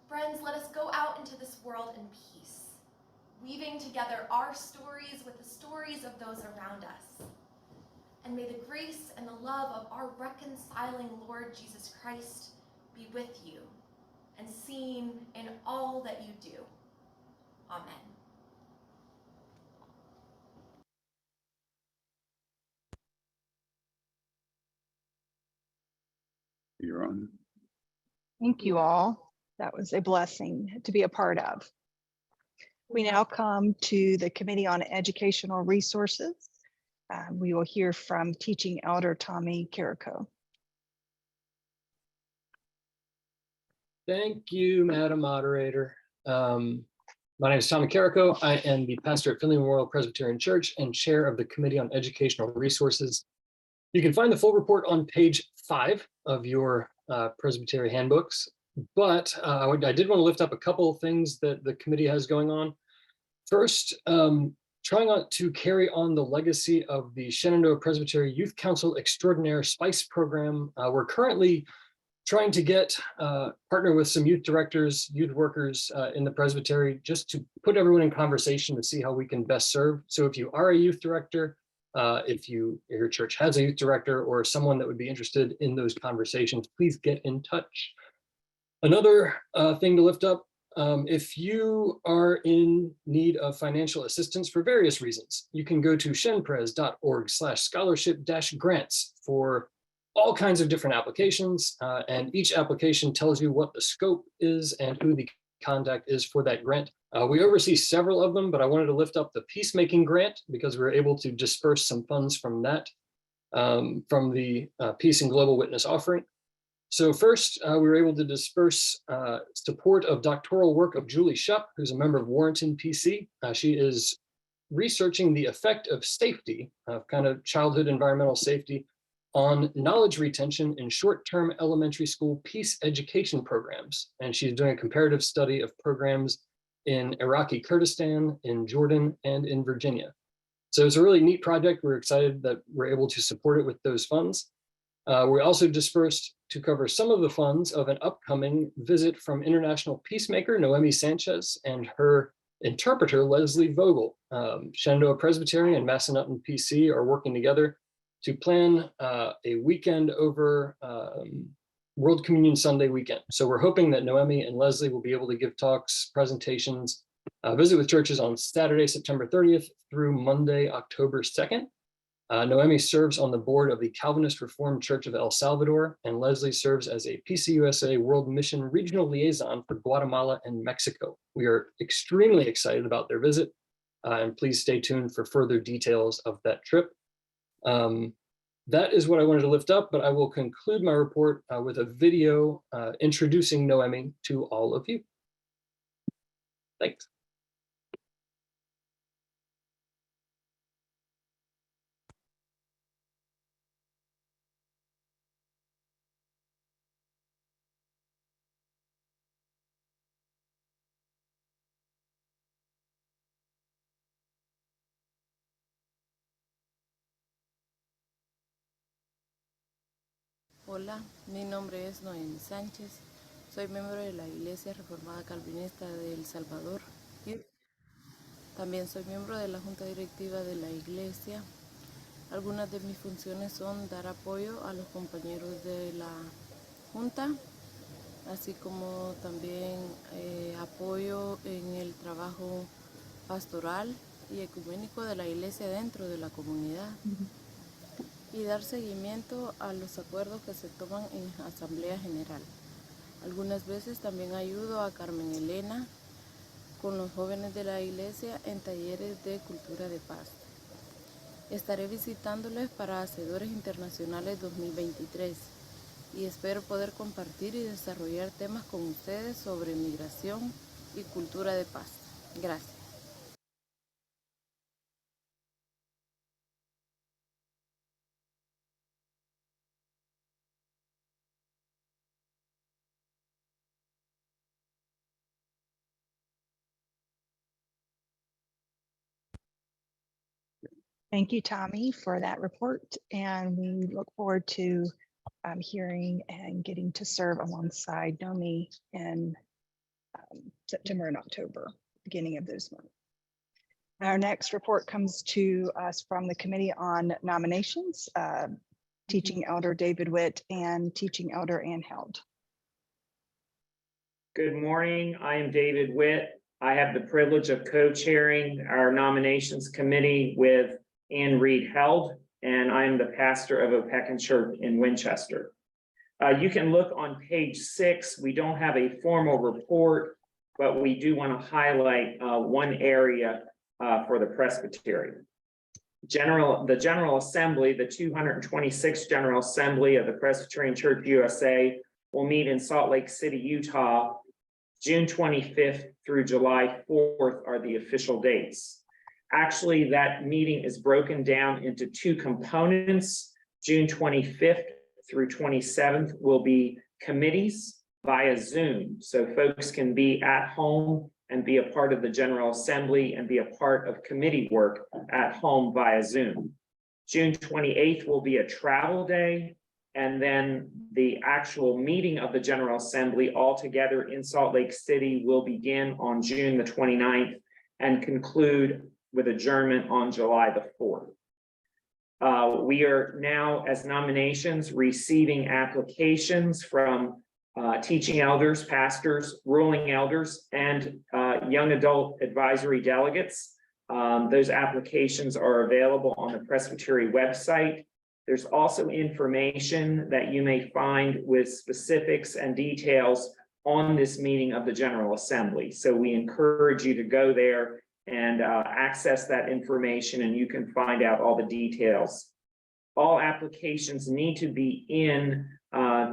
Speaker 8: Friends, let us go out into this world in peace, weaving together our stories with the stories of those around us. And may the grace and the love of our reconciling Lord Jesus Christ be with you and seen in all that you do. Amen.
Speaker 9: You're on.
Speaker 1: Thank you all. That was a blessing to be a part of. We now come to the Committee on Educational Resources. We will hear from Teaching Elder Tommy Carrico.
Speaker 13: Thank you, Madam Moderator. My name is Tommy Carrico. I am the pastor at Finley Memorial Presbyterian Church and chair of the Committee on Educational Resources. You can find the full report on page 5 of your Presbytery handbooks, but I did want to lift up a couple of things that the committee has going on. First, trying to carry on the legacy of the Shenandoah Presbytery Youth Council Extraordinaire SPICE program. We're currently trying to partner with some youth directors, youth workers in the Presbytery, just to put everyone in conversation to see how we can best serve. So if you are a youth director, if your church has a youth director or someone that would be interested in those conversations, please get in touch. Another thing to lift up, if you are in need of financial assistance for various reasons, you can go to shenpres.org/scholarship-grants for all kinds of different applications, and each application tells you what the scope is and who the contact is for that grant. We oversee several of them, but I wanted to lift up the peacemaking grant because we were able to disperse some funds from that, from the Peace and Global Witness offering. So first, we were able to disperse support of doctoral work of Julie Shupp, who's a member of Warrenton PC. She is researching the effect of safety, kind of childhood environmental safety, on knowledge retention in short-term elementary school peace education programs. And she's doing a comparative study of programs in Iraqi Kurdistan, in Jordan, and in Virginia. So it's a really neat project. We're excited that we're able to support it with those funds. We also dispersed to cover some of the funds of an upcoming visit from international peacemaker Noemi Sanchez and her interpreter Leslie Vogel. Shenandoah Presbytery and Massanutten PC are working together to plan a weekend over World Communion Sunday weekend. So we're hoping that Noemi and Leslie will be able to give talks, presentations, visit with churches on Saturday, September 30th through Monday, October 2nd. Noemi serves on the board of the Calvinist Reformed Church of El Salvador, and Leslie serves as a PCUSA World Mission Regional Liaison for Guatemala and Mexico. We are extremely excited about their visit, and please stay tuned for further details of that trip. That is what I wanted to lift up, but I will conclude my report with a video introducing Noemi to all of you. Thanks.
Speaker 14: Hola, mi nombre es Noemi Sánchez, soy miembro de la Iglesia Reformada Calvinista de El Salvador. También soy miembro de la Junta Directiva de la Iglesia. Algunas de mis funciones son dar apoyo a los compañeros de la Junta, así como también apoyo en el trabajo pastoral y ecuménico de la Iglesia dentro de la comunidad. Y dar seguimiento a los acuerdos que se toman en Asamblea General. Algunas veces también ayudo a Carmen Elena con los jóvenes de la iglesia en talleres de cultura de paz. Estaré visitándoles para Hacedores Internacionales 2023 y espero poder compartir y desarrollar temas con ustedes sobre migración y cultura de paz. Gracias.
Speaker 1: Thank you, Tommy, for that report. And we look forward to hearing and getting to serve alongside Noemi in September and October, beginning of those months. Our next report comes to us from the Committee on Nominations, Teaching Elder David Witt and Teaching Elder Ann Held.
Speaker 15: Good morning. I am David Witt. I have the privilege of co-chairing our nominations committee with Ann Reed Held, and I'm the pastor of Opequon Church in Winchester. You can look on page 6. We don't have a formal report, but we do want to highlight one area for the presbytery. The General Assembly, the 226th General Assembly of the Presbyterian Church USA will meet in Salt Lake City, Utah, June 25th through July 4th are the official dates. Actually, that meeting is broken down into two components. June 25th through 27th will be committees via Zoom. So folks can be at home and be a part of the General Assembly and be a part of committee work at home via Zoom. June 28th will be a travel day, and then the actual meeting of the General Assembly altogether in Salt Lake City will begin on June the 29th and conclude with adjournment on July the 4th. We are now, as nominations, receiving applications from teaching elders, pastors, ruling elders, and young adult advisory delegates. Those applications are available on the Presbytery website. There's also information that you may find with specifics and details on this meeting of the General Assembly. So we encourage you to go there and access that information, and you can find out all the details. All applications need to be in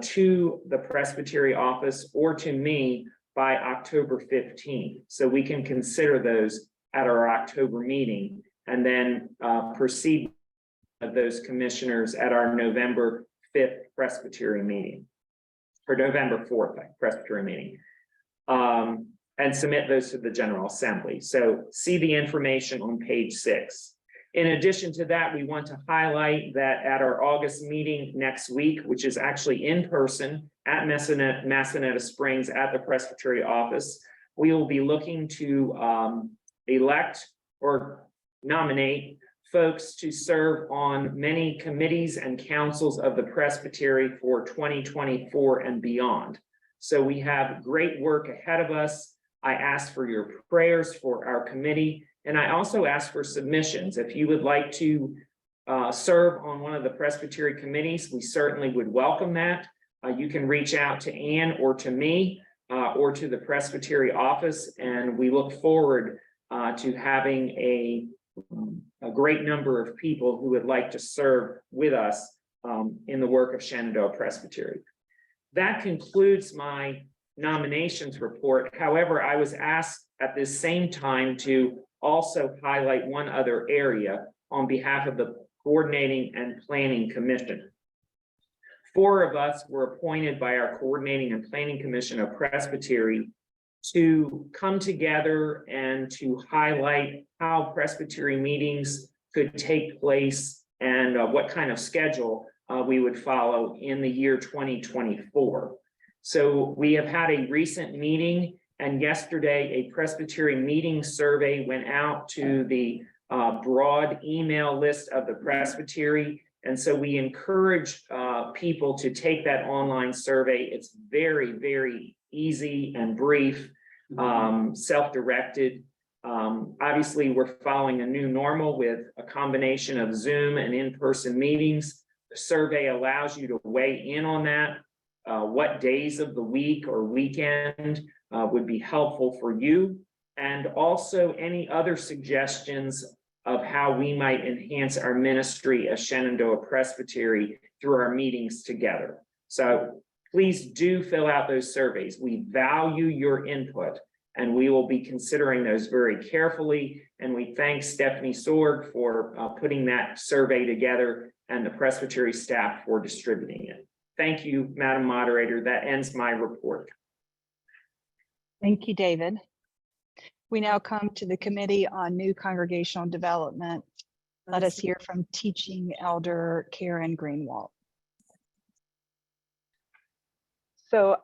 Speaker 15: to the Presbytery office or to me by October 15th. So we can consider those at our October meeting and then proceed with those commissioners at our November 5th Presbytery meeting, or November 4th Presbytery meeting, and submit those to the General Assembly. So see the information on page 6. In addition to that, we want to highlight that at our August meeting next week, which is actually in person at Massanetta Springs at the Presbytery office, we will be looking to elect or nominate folks to serve on many committees and councils of the Presbytery for 2024 and beyond. So we have great work ahead of us. I ask for your prayers for our committee, and I also ask for submissions. If you would like to serve on one of the Presbytery committees, we certainly would welcome that. You can reach out to Ann or to me or to the Presbytery office, and we look forward to having a great number of people who would like to serve with us in the work of Shenandoah Presbytery. That concludes my nominations report. However, I was asked at this same time to also highlight one other area on behalf of the Coordinating and Planning Commission. 4 of us were appointed by our Coordinating and Planning Commission of Presbytery to come together and to highlight how Presbytery meetings could take place and what kind of schedule we would follow in the year 2024. So we have had a recent meeting, and yesterday a Presbytery meeting survey went out to the broad email list of the Presbytery. And so we encourage people to take that online survey. It's very, very easy and brief, self-directed. Obviously, we're following a new normal with a combination of Zoom and in-person meetings. The survey allows you to weigh in on that. What days of the week or weekend would be helpful for you, and also any other suggestions of how we might enhance our ministry as Shenandoah Presbytery through our meetings together. So please do fill out those surveys. We value your input, and we will be considering those very carefully. And we thank Stephanie Sorg for putting that survey together and the Presbytery staff for distributing it. Thank you, Madam Moderator. That ends my report.
Speaker 1: Thank you, David. We now come to the Committee on New Congregational Development. Let us hear from Teaching Elder Karen Greenwald.
Speaker 16: So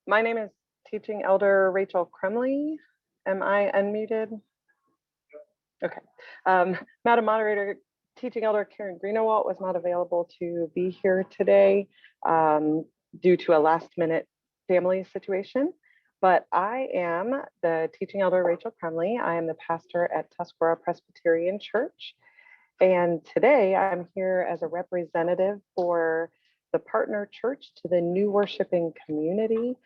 Speaker 16: my name is Teaching Elder Rachel Crumley. Am I unmuted? Okay. Madam Moderator, Teaching Elder Karen Greenwald was not available to be here today due to a last-minute family situation. But I am the Teaching Elder Rachel Crumley. I am the pastor at Tuscarora Presbyterian Church. And today I'm here as a representative for the partner church to the new worshiping community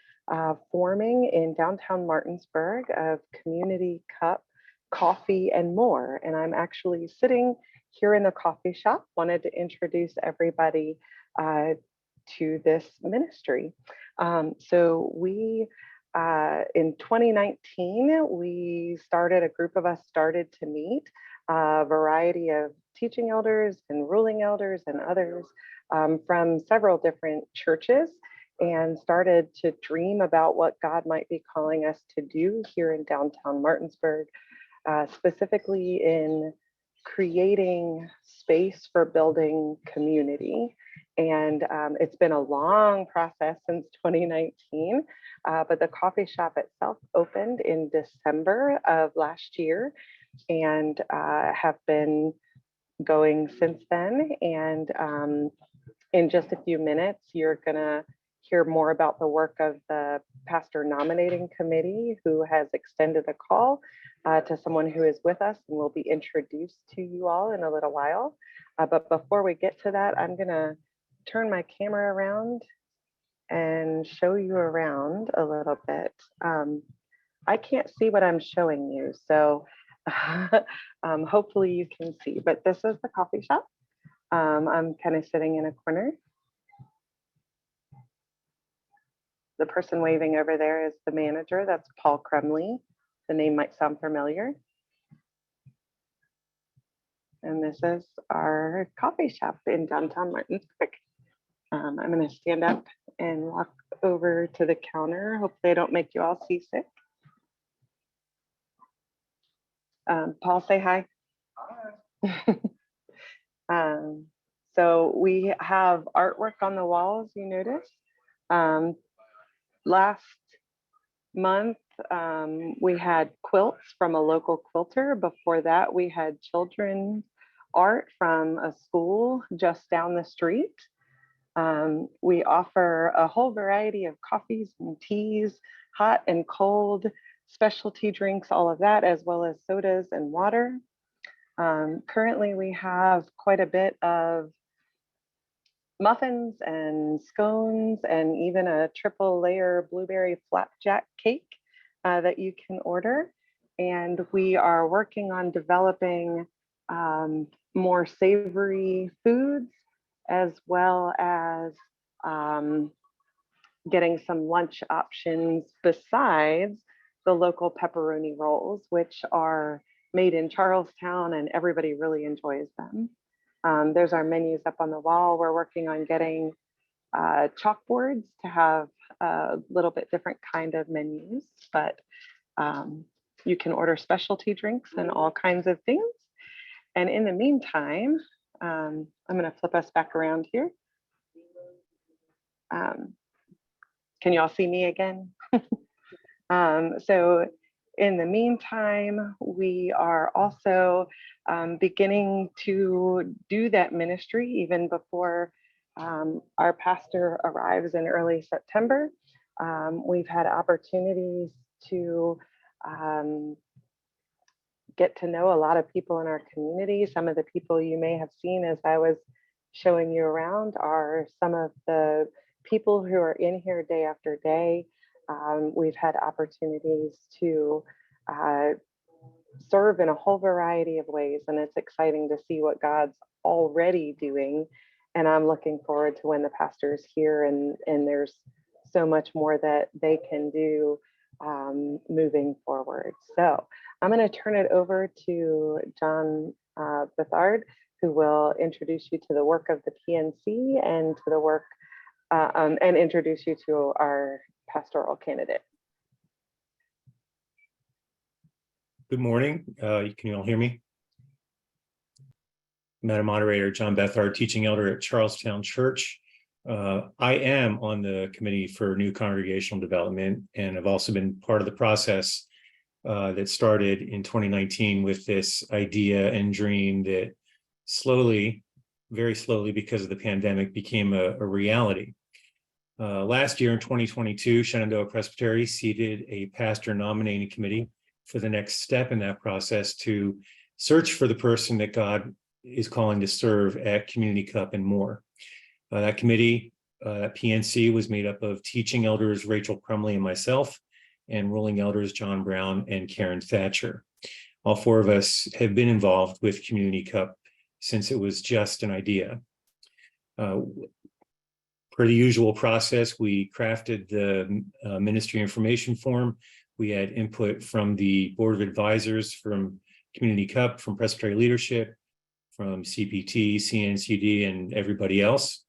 Speaker 16: forming in downtown Martinsburg of Community Cup, Coffee, and More. And I'm actually sitting here in the coffee shop. Wanted to introduce everybody to this ministry. So we in 2019, a group of us started to meet, a variety of teaching elders and ruling elders and others from several different churches. and started to dream about what God might be calling us to do here in downtown Martinsburg, specifically in creating space for building community. And it's been a long process since 2019, but the coffee shop itself opened in December of last year and have been going since then. And in just a few minutes, you're gonna hear more about the work of the pastor nominating committee, who has extended a call to someone who is with us and will be introduced to you all in a little while. But before we get to that, I'm gonna turn my camera around and show you around a little bit. I can't see what I'm showing you, so hopefully you can see, but this is the coffee shop. I'm kind of sitting in a corner. The person waving over there is the manager. That's Paul Crumley. The name might sound familiar. And this is our coffee shop in downtown Martinsburg. I'm going to stand up and walk over to the counter. Hopefully I don't make you all seasick. Paul, say hi. Hi. So we have artwork on the walls, you notice. Last month, we had quilts from a local quilter. Before that, we had children's art from a school just down the street. We offer a whole variety of coffees and teas, hot and cold, specialty drinks, all of that, as well as sodas and water. Currently, we have quite a bit of muffins and scones and even a triple layer blueberry flapjack cake that you can order. And we are working on developing more savory foods, as well as getting some lunch options besides the local pepperoni rolls, which are made in Charlestown and everybody really enjoys them. There's our menus up on the wall. We're working on getting chalkboards to have a little bit different kind of menus, but you can order specialty drinks and all kinds of things. And in the meantime, I'm going to flip us back around here. Can you all see me again? So in the meantime, we are also beginning to do that ministry even before our pastor arrives in early September. We've had opportunities to get to know a lot of people in our community. Some of the people you may have seen as I was showing you around are some of the people who are in here day after day. We've had opportunities to serve in a whole variety of ways, and it's exciting to see what God's already doing. And I'm looking forward to when the pastor's here and there's so much more that they can do moving forward. So I'm going to turn it over to John Bethard, who will introduce you to the work of the PNC and to the work and introduce you to our pastoral candidate.
Speaker 17: Good morning. Can you all hear me? Madam Moderator, John Bethard, teaching elder at Charlestown Church. I am on the committee for new congregational development, and I've also been part of the process that started in 2019 with this idea and dream that slowly, very slowly, because of the pandemic, became a reality. Last year in 2022, Shenandoah Presbytery seated a pastor nominating committee for the next step in that process to search for the person that God is calling to serve at Community Cup and more. That committee, PNC, was made up of teaching elders Rachel Crumley and myself, and ruling elders John Brown and Karen Thatcher. All four of us have been involved with Community Cup since it was just an idea. Per the usual process, we crafted the ministry information form. We had input from the Board of Advisors, from Community Cup, from Presbytery Leadership, from CPT, CNCD, and everybody else.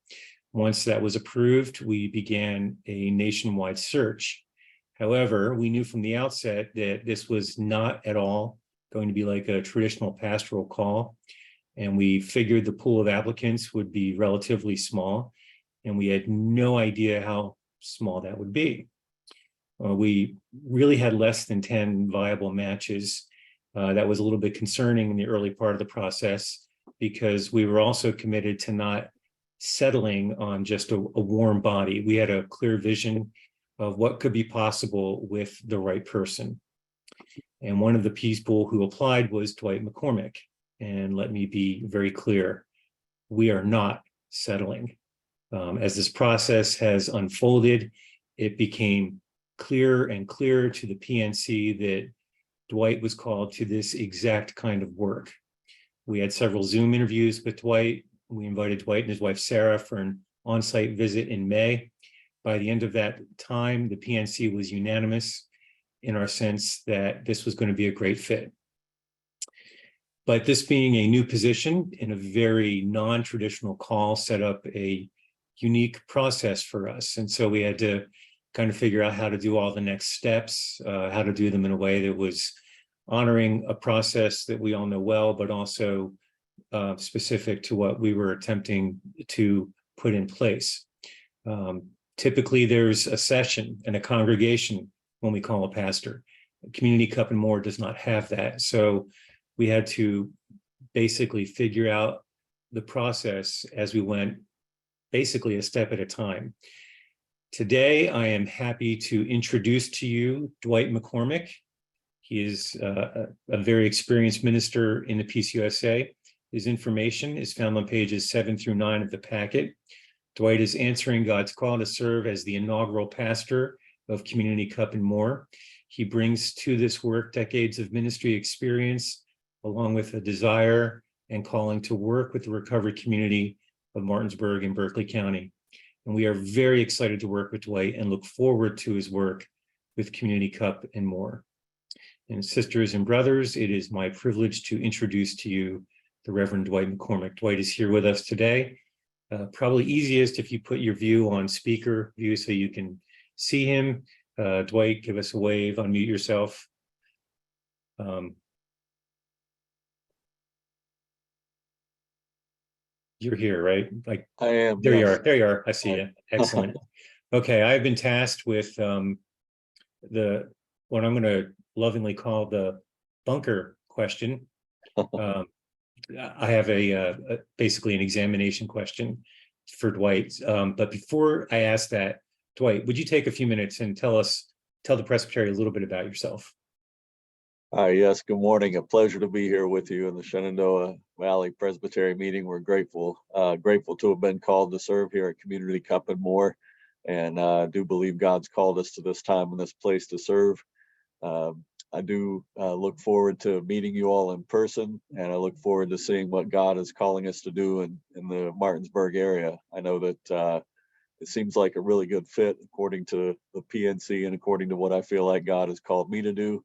Speaker 17: Once that was approved, we began a nationwide search. However, we knew from the outset that this was not at all going to be like a traditional pastoral call. And we figured the pool of applicants would be relatively small, and we had no idea how small that would be. We really had less than 10 viable matches. That was a little bit concerning in the early part of the process, because we were also committed to not settling on just a warm body. We had a clear vision of what could be possible with the right person. And one of the people who applied was Dwight McCormick. And let me be very clear, we are not settling. As this process has unfolded, it became clearer and clearer to the PNC that Dwight was called to this exact kind of work. We had several Zoom interviews with Dwight. We invited Dwight and his wife, Sarah, for an on-site visit in May. By the end of that time, the PNC was unanimous in our sense that this was going to be a great fit. But this being a new position in a very non-traditional call set up a unique process for us. And so we had to kind of figure out how to do all the next steps, how to do them in a way that was honoring a process that we all know well, but also specific to what we were attempting to put in place. Typically, there's a session and a congregation when we call a pastor. Community Cup and More does not have that. So we had to basically figure out the process as we went, basically a step at a time. Today, I am happy to introduce to you Dwight McCormick. He is a very experienced minister in the PCUSA. His information is found on pages 7 through 9 of the packet. Dwight is answering God's call to serve as the inaugural pastor of Community Cup and More. He brings to this work decades of ministry experience, along with a desire and calling to work with the recovery community of Martinsburg and Berkeley County. And we are very excited to work with Dwight and look forward to his work with Community Cup and More. And sisters and brothers, it is my privilege to introduce to you the Reverend Dwight McCormick. Dwight is here with us today. Probably easiest if you put your view on speaker view so you can see him. Dwight, give us a wave, unmute yourself. You're here, right? Like
Speaker 18: I am.
Speaker 17: There
Speaker 18: yes.
Speaker 17: you are. There you are. I see you. Excellent. Okay, I've been tasked with what I'm going to lovingly call the bunker question. I have basically an examination question for Dwight. But before I ask that, Dwight, would you take a few minutes and tell the Presbytery a little bit about yourself?
Speaker 18: Yes, good morning. A pleasure to be here with you in the Shenandoah Valley Presbytery meeting. We're grateful to have been called to serve here at Community Cup and More. And I do believe God's called us to this time and this place to serve. I do look forward to meeting you all in person, and I look forward to seeing what God is calling us to do in the Martinsburg area. I know that it seems like a really good fit according to the PNC and according to what I feel like God has called me to do.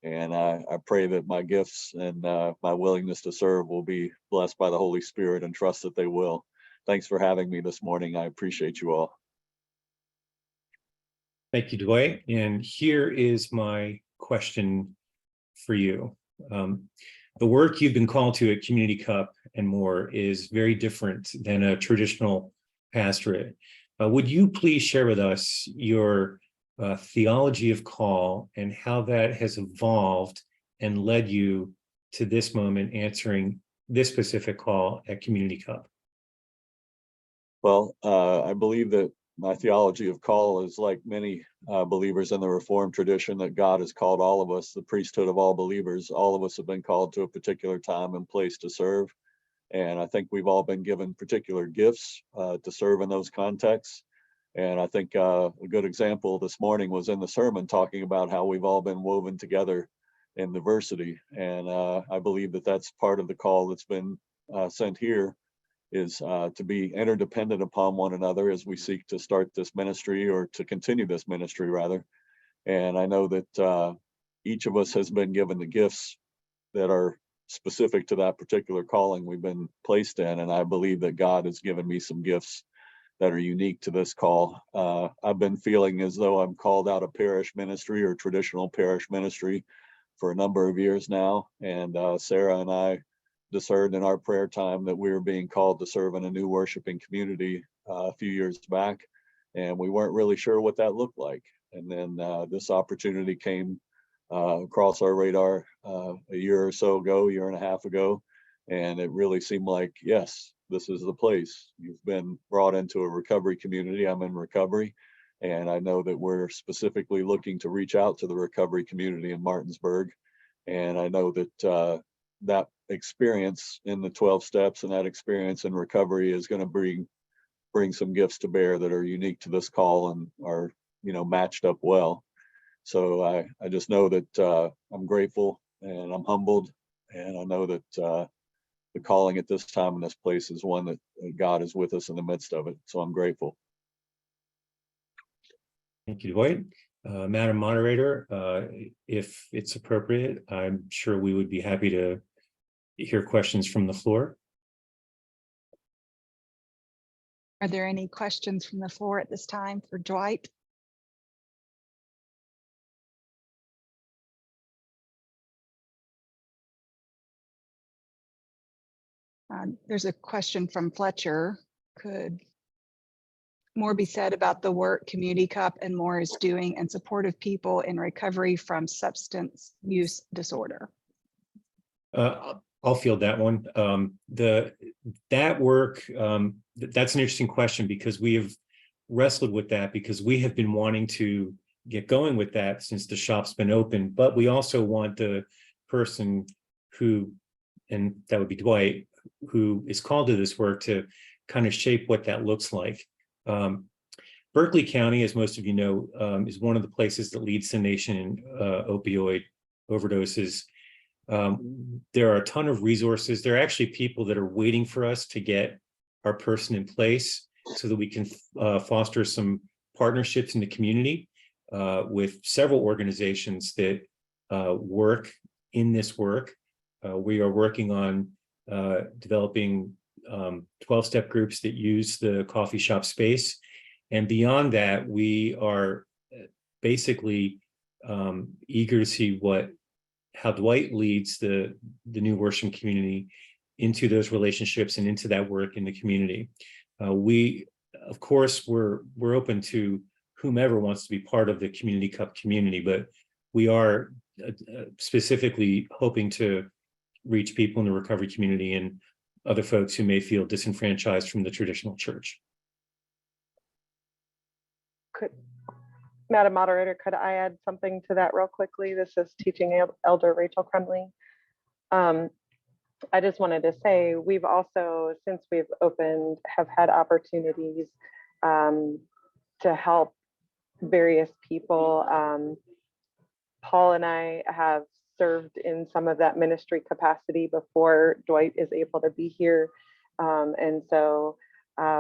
Speaker 18: And I pray that my gifts and my willingness to serve will be blessed by the Holy Spirit, and trust that they will. Thanks for having me this morning. I appreciate you all.
Speaker 17: Thank you, Dwight. And here is my question for you. The work you've been called to at Community Cup and More is very different than a traditional pastorate. Would you please share with us your theology of call and how that has evolved and led you to this moment answering this specific call at Community Cup?
Speaker 18: Well, I believe that my theology of call is like many believers in the Reformed tradition, that God has called all of us, the priesthood of all believers. All of us have been called to a particular time and place to serve. And I think we've all been given particular gifts to serve in those contexts. And I think a good example this morning was in the sermon, talking about how we've all been woven together in diversity. And I believe that that's part of the call that's been sent here, is to be interdependent upon one another as we seek to start this ministry, or to continue this ministry rather. And I know that each of us has been given the gifts that are specific to that particular calling we've been placed in. And I believe that God has given me some gifts that are unique to this call. I've been feeling as though I'm called out of parish ministry or traditional parish ministry for a number of years now. And Sarah and I discerned in our prayer time that we were being called to serve in a new worshiping community a few years back. And we weren't really sure what that looked like. And then this opportunity came across our radar a year or so ago, year and a half ago. And it really seemed like, yes, this is the place. You've been brought into a recovery community. I'm in recovery. And I know that we're specifically looking to reach out to the recovery community in Martinsburg. And I know that that experience in the 12 steps and that experience in recovery is going to bring some gifts to bear that are unique to this call and are, matched up well. So I just know that I'm grateful and I'm humbled. And I know that the calling at this time in this place is one that God is with us in the midst of it. So I'm grateful.
Speaker 17: Thank you, Dwight. Madam Moderator, if it's appropriate, I'm sure we would be happy to hear questions from the floor.
Speaker 1: Are there any questions from the floor at this time for Dwight? There's a question from Fletcher. Could more be said about the work Community Cup and more is doing in support of people in recovery from substance use disorder?
Speaker 17: I'll field that one. That work, that's an interesting question because we have wrestled with that because we have been wanting to get going with that since the shop's been open, but we also want the person who, and that would be Dwight, who is called to this work to kind of shape what that looks like. Berkeley County, as most of you know, is one of the places that leads the nation in opioid overdoses. There are a ton of resources. There are actually people that are waiting for us to get our person in place so that we can foster some partnerships in the community with several organizations that work in this work. We are working on developing 12-step groups that use the coffee shop space. And beyond that, we are basically eager to see how Dwight leads the new worship community into those relationships and into that work in the community. We, of course, we're open to whomever wants to be part of the Community Cup community, but we are specifically hoping to reach people in the recovery community and other folks who may feel disenfranchised from the traditional church.
Speaker 16: Madam Moderator, could I add something to that real quickly? This is Teaching Elder Rachel Crumley. I just wanted to say we've also, since we've opened, have had opportunities to help various people. Paul and I have served in some of that ministry capacity before Dwight is able to be here. And so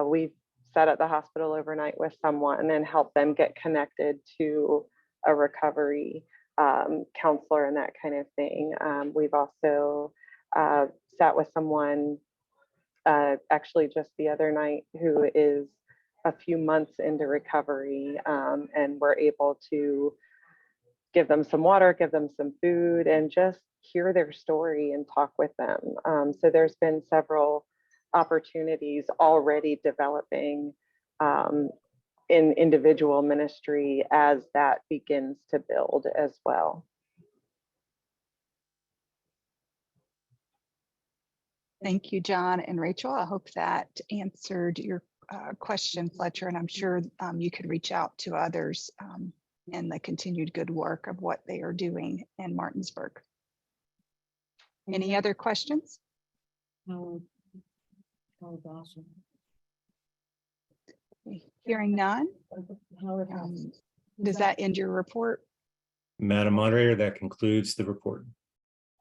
Speaker 16: we've sat at the hospital overnight with someone and helped them get connected to a recovery counselor and that kind of thing. We've also sat with someone actually just the other night who is a few months into recovery, and we're able to give them some water, give them some food, and just hear their story and talk with them. So there's been several opportunities already developing in individual ministry as that begins to build as well.
Speaker 1: Thank you, John and Rachel. I hope that answered your question, Fletcher, and I'm sure you could reach out to others in the continued good work of what they are doing in Martinsburg. Any other questions? Hearing none. Does that end your report?
Speaker 17: Madam Moderator, that concludes the report.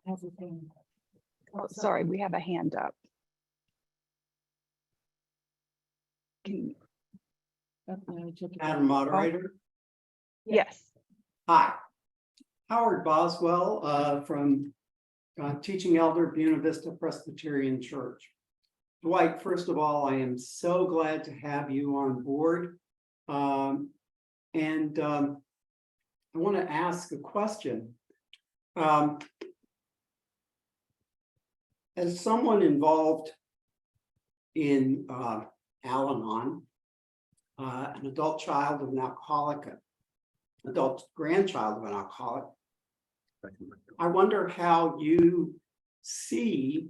Speaker 1: Oh, sorry, we have a hand up.
Speaker 19: Madam Moderator?
Speaker 1: Yes.
Speaker 19: Hi, Howard Boswell from Teaching Elder, Buena Vista Presbyterian Church. Dwight, first of all, I am so glad to have you on board. I want to ask a question. As someone involved in Al-Anon, an adult child of an alcoholic, adult grandchild of an alcoholic, I wonder how you see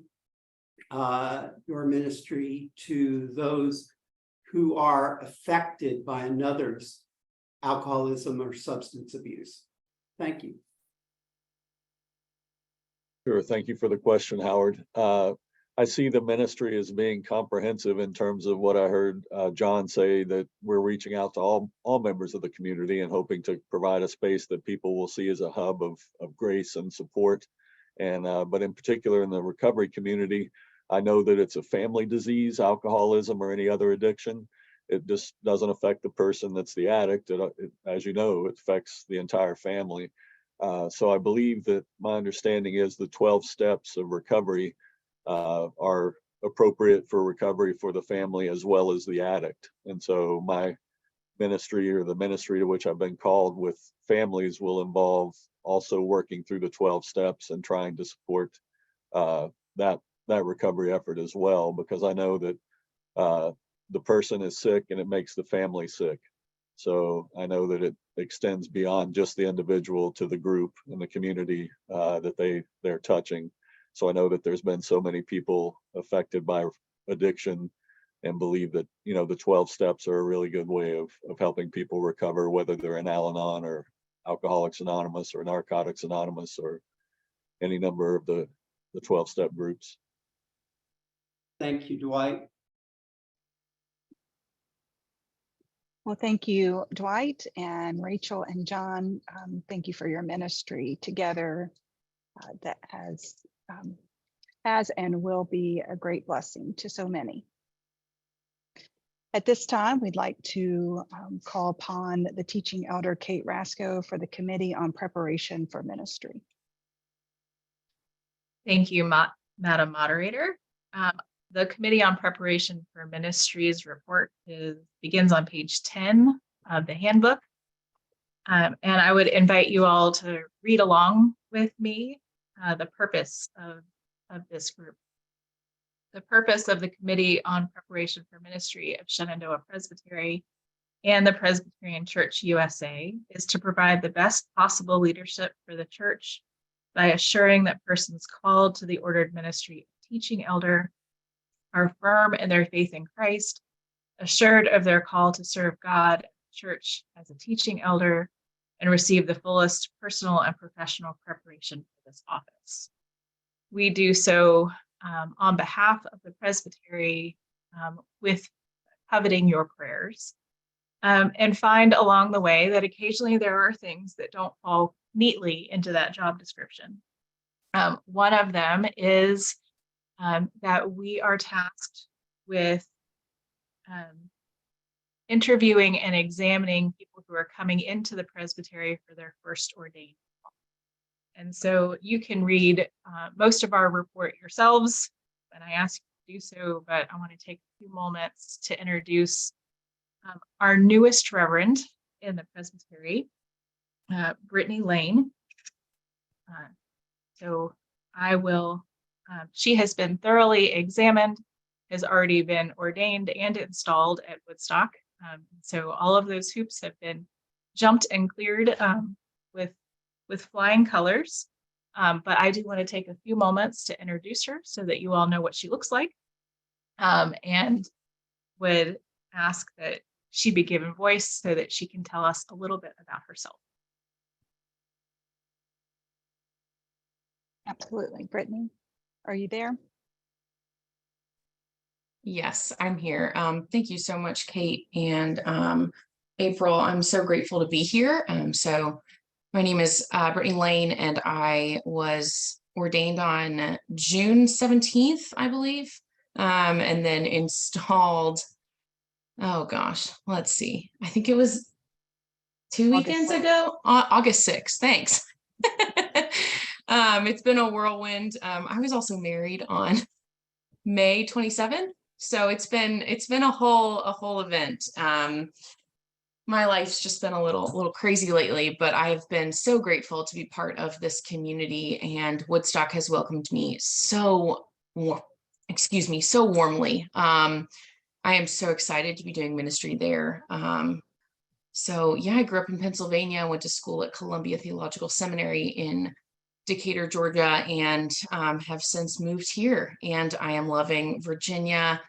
Speaker 19: your ministry to those who are affected by another's alcoholism or substance abuse. Thank you.
Speaker 18: Sure. Thank you for the question, Howard. I see the ministry as being comprehensive in terms of what I heard John say, that we're reaching out to all members of the community and hoping to provide a space that people will see as a hub of grace and support. And but in particular in the recovery community, I know that it's a family disease, alcoholism or any other addiction. It just doesn't affect the person that's the addict. As you know, it affects the entire family. So I believe that my understanding is the 12 steps of recovery are appropriate for recovery for the family as well as the addict. And so my ministry, or the ministry to which I've been called with families, will involve also working through the 12 steps and trying to support that recovery effort as well, because I know that the person is sick and it makes the family sick. So I know that it extends beyond just the individual to the group and the community that they're touching. So I know that there's been so many people affected by addiction, and believe that, you know, the 12 steps are a really good way of helping people recover, whether they're in Al-Anon or Alcoholics Anonymous or Narcotics Anonymous or any number of the 12-step groups.
Speaker 19: Thank you, Dwight.
Speaker 1: Well, thank you, Dwight and Rachel and John. Thank you for your ministry together that has and will be a great blessing to so many. At this time, we'd like to call upon the teaching elder, Kate Rasco, for the Committee on Preparation for Ministry.
Speaker 20: Thank you, Madam Moderator. The Committee on Preparation for Ministries report begins on page 10 of the handbook. And I would invite you all to read along with me the purpose of this group. The purpose of the Committee on Preparation for Ministry of Shenandoah Presbytery and the Presbyterian Church USA is to provide the best possible leadership for the church by assuring that persons called to the ordered ministry of teaching elder are firm in their faith in Christ, assured of their call to serve God, church as a teaching elder, and receive the fullest personal and professional preparation for this office. We do so on behalf of the Presbytery with coveting your prayers, and find along the way that occasionally there are things that don't fall neatly into that job description. One of them is that we are tasked with interviewing and examining people who are coming into the Presbytery for their first ordained call. And so you can read most of our report yourselves, and I ask you to do so, but I want to take a few moments to introduce our newest Reverend in the Presbytery, Brittany Lane. So I will, she has been thoroughly examined, has already been ordained and installed at Woodstock. So all of those hoops have been jumped and cleared with flying colors. But I do want to take a few moments to introduce her so that you all know what she looks like, and would ask that she be given voice so that she can tell us a little bit about herself.
Speaker 1: Absolutely. Brittany, are you there?
Speaker 21: Yes, I'm here. Thank you so much, Kate and April. I'm so grateful to be here. So my name is Brittany Lane, and I was ordained on June 17th, I believe, and then installed, oh gosh, let's see. I think it was 2 weekends ago, August 6th. Thanks. It's been a whirlwind. I was also married on May 27th. So it's been a whole event. My life's just been a little crazy lately, but I've been so grateful to be part of this community, and Woodstock has welcomed me so warmly. I am so excited to be doing ministry there. So yeah, I grew up in Pennsylvania. I went to school at Columbia Theological Seminary in Decatur, Georgia, and have since moved here. And I am loving Virginia.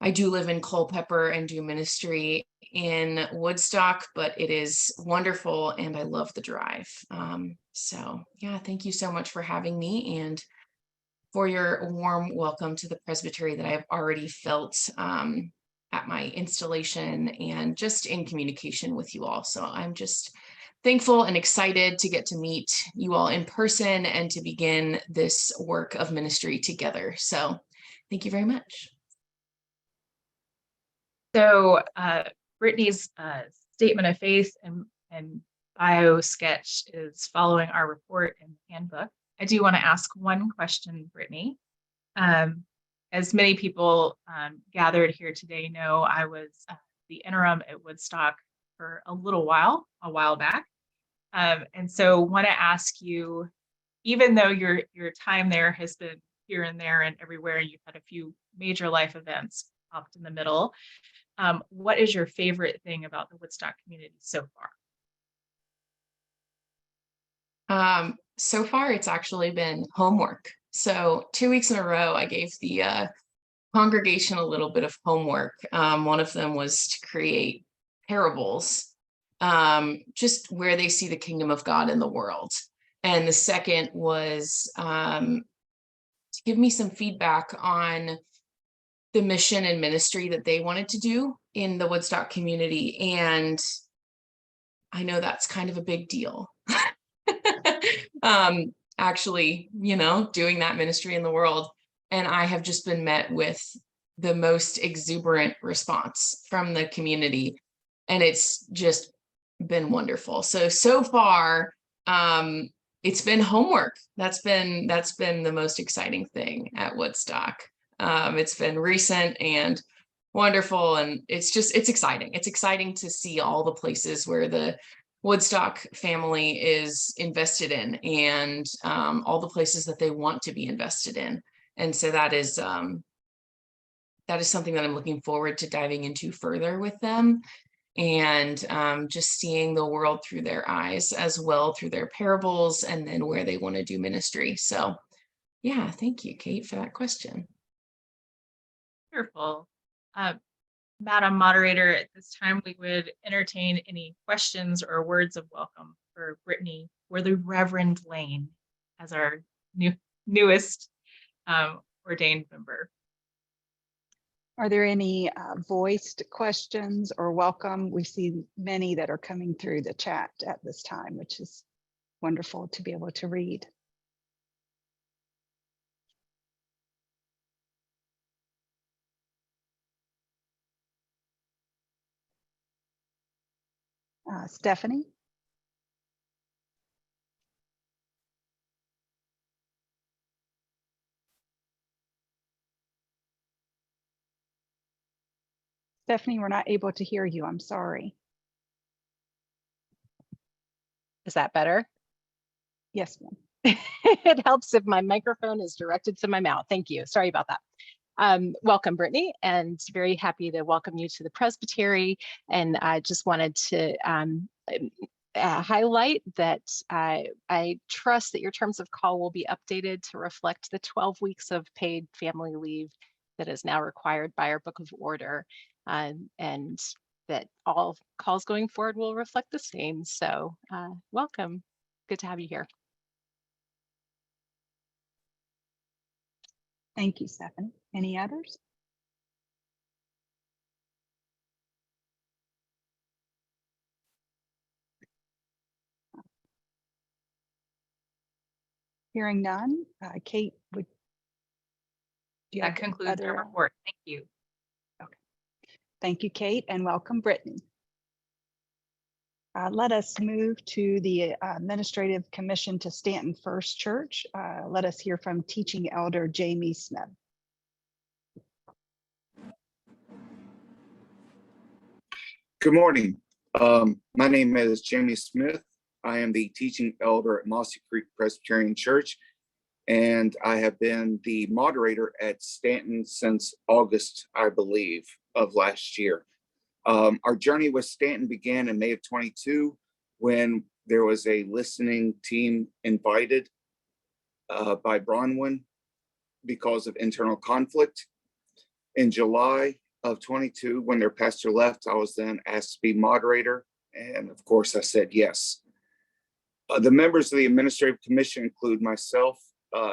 Speaker 21: I do live in Culpeper and do ministry in Woodstock, but it is wonderful and I love the drive. So yeah, thank you so much for having me and for your warm welcome to the presbytery that I've already felt at my installation and just in communication with you all. So I'm just thankful and excited to get to meet you all in person and to begin this work of ministry together. So thank you very much.
Speaker 20: So Brittany's statement of faith and bio sketch is following our report in the handbook. I do want to ask one question, Brittany. As many people gathered here today know, I was the interim at Woodstock for a while back. And so want to ask you, even though your time there has been here and there and everywhere, and you've had a few major life events popped in the middle, what is your favorite thing about the Woodstock community so far?
Speaker 21: So far, it's actually been homework. So 2 weeks in a row, I gave the congregation a little bit of homework. One of them was to create parables, just where they see the kingdom of God in the world. And the second was to give me some feedback on the mission and ministry that they wanted to do in the Woodstock community. And I know that's kind of a big deal. Actually, doing that ministry in the world. And I have just been met with the most exuberant response from the community. And it's just been wonderful. So far, it's been homework. That's been the most exciting thing at Woodstock. It's been recent and wonderful. And it's exciting. It's exciting to see all the places where the Woodstock family is invested in and all the places that they want to be invested in. And so that is something that I'm looking forward to diving into further with them and just seeing the world through their eyes as well, through their parables, and then where they want to do ministry. So yeah, thank you, Kate, for that question.
Speaker 20: Wonderful. Madam Moderator, at this time, we would entertain any questions or words of welcome for Brittany or the Reverend Lane as our newest ordained member.
Speaker 1: Are there any voiced questions or welcome? We see many that are coming through the chat at this time, which is wonderful to be able to read. Stephanie? Stephanie, we're not able to hear you. I'm sorry.
Speaker 4: Is that better?
Speaker 1: Yes, ma'am.
Speaker 4: It helps if my microphone is directed to my mouth. Thank you. Sorry about that. Welcome, Brittany, and very happy to welcome you to the Presbytery. And I just wanted to highlight that I trust that your terms of call will be updated to reflect the 12 weeks of paid family leave that is now required by our Book of Order, and that all calls going forward will reflect the same. So welcome. Good to have you here.
Speaker 1: Thank you, Stephanie. Any others? Hearing none, Kate, would you
Speaker 20: that concludes our report? Thank you.
Speaker 1: Okay. Thank you, Kate, and welcome, Brittany. Let us move to the Administrative Commission to Stanton First Church. Let us hear from Teaching Elder Jamie Smith.
Speaker 2: Good morning. My name is Jamie Smith. I am the teaching elder at Mossy Creek Presbyterian Church, and I have been the moderator at Stanton since August, I believe, of last year. Our journey with Stanton began in May of 22 when there was a listening team invited by Bronwyn because of internal conflict. In July of 22, when their pastor left, I was then asked to be moderator. And of course, I said yes. The members of the administrative commission include myself,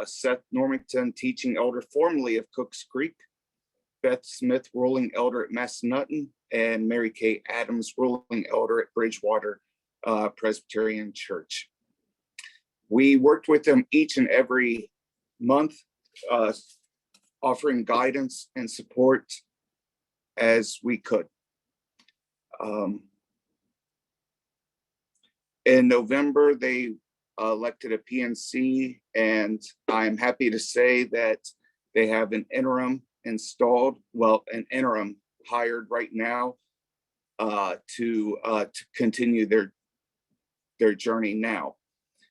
Speaker 2: Seth Normington, teaching elder formerly of Cooks Creek, Beth Smith, ruling elder at Massanutten, and Mary Kay Adams, ruling elder at Bridgewater Presbyterian Church. We worked with them each and every month, offering guidance and support as we could. In November, they elected a PNC, and I'm happy to say that they have an interim installed, well, an interim hired right now to continue their journey now.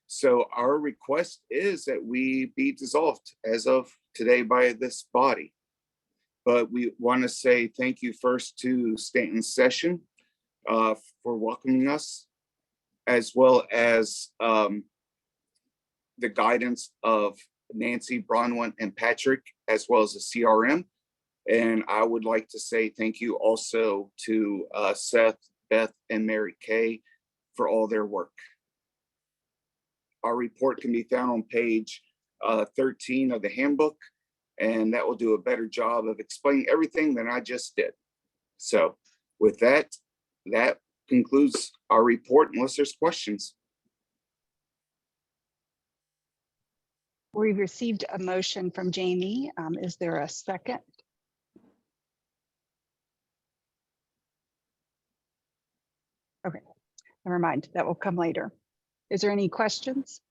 Speaker 2: So our request is that we be dissolved as of today by this body. But we want to say thank you first to Stanton Session for welcoming us, as well as the guidance of Nancy, Bronwyn, and Patrick, as well as the CRM. And I would like to say thank you also to Seth, Beth, and Mary Kay for all their work. Our report can be found on page 13 of the handbook, and that will do a better job of explaining everything than I just did. So with that, that concludes our report unless there's questions.
Speaker 1: We've received a motion from Jamie. Is there a second? Okay, never mind. That will come later. Is there any questions?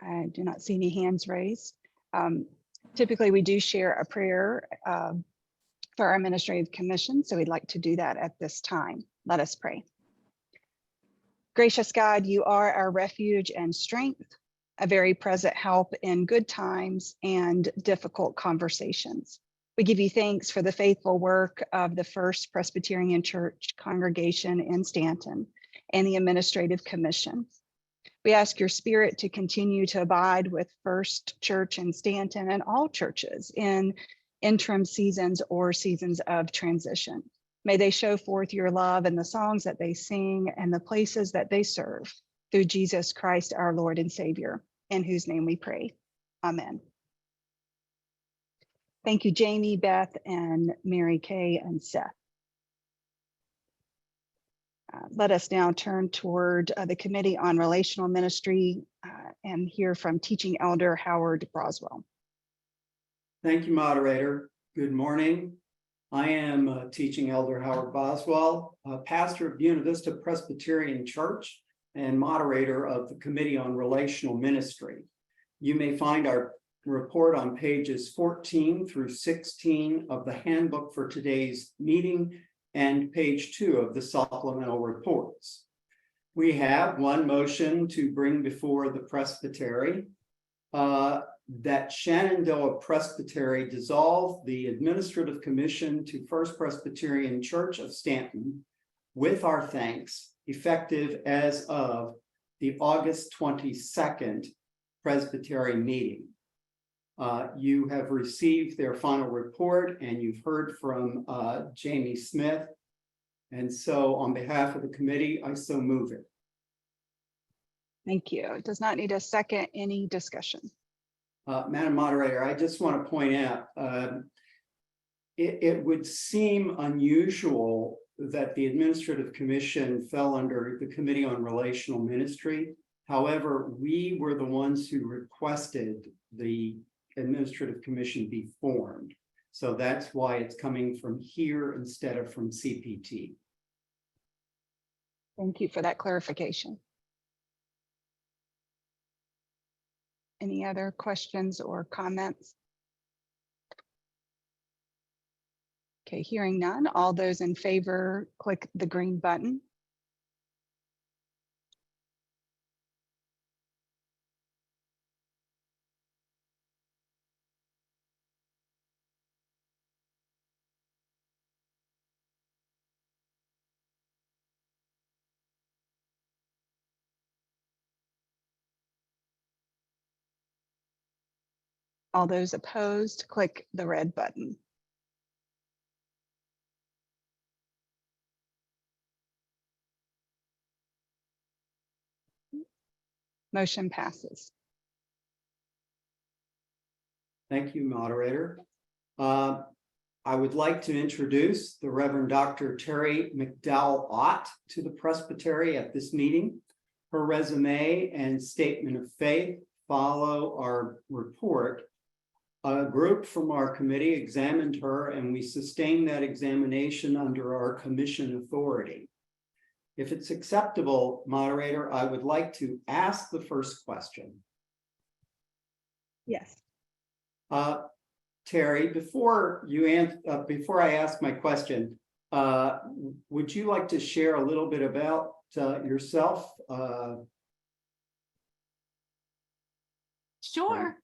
Speaker 1: I do not see any hands raised. Typically, we do share a prayer for our administrative commission, so we'd like to do that at this time. Let us pray. Gracious God, you are our refuge and strength, a very present help in good times and difficult conversations. We give you thanks for the faithful work of the First Presbyterian Church congregation in Stanton and the administrative commission. We ask your spirit to continue to abide with First Church in Stanton and all churches in interim seasons or seasons of transition. May they show forth your love in the songs that they sing and the places that they serve, through Jesus Christ, our Lord and Savior, in whose name we pray. Amen. Thank you, Jamie, Beth, and Mary Kay, and Seth. Let us now turn toward the Committee on Relational Ministry and hear from Teaching Elder Howard Broswell.
Speaker 19: Thank you, moderator. Good morning. I am Teaching Elder Howard Boswell, pastor of Buena Vista Presbyterian Church and moderator of the Committee on Relational Ministry. You may find our report on pages 14 through 16 of the handbook for today's meeting and page 2 of the supplemental reports. We have one motion to bring before the Presbytery that Shenandoah Presbytery dissolve the administrative commission to First Presbyterian Church of Stanton with our thanks, effective as of the August 22nd Presbytery meeting. You have received their final report and you've heard from Jamie Smith. And so on behalf of the committee, I so move it.
Speaker 1: Thank you. It does not need a second. Any discussion?
Speaker 19: Madam Moderator, I just want to point out, it would seem unusual that the Administrative Commission fell under the Committee on Relational Ministry. However, we were the ones who requested the Administrative Commission be formed. So that's why it's coming from here instead of from CPT.
Speaker 1: Thank you for that clarification. Any other questions or comments? Okay, hearing none. All those in favor, click the green button. All those opposed, click the red button. Motion passes.
Speaker 19: Thank you, moderator. I would like to introduce the Reverend Dr. Terry McDowell-Ott to the Presbytery at this meeting. Her resume and statement of faith follow our report. A group from our committee examined her, and we sustained that examination under our commission authority. If it's acceptable, moderator, I would like to ask the first question.
Speaker 1: Yes.
Speaker 19: Terry, before I ask my question, would you like to share a little bit about yourself?
Speaker 5: Sure.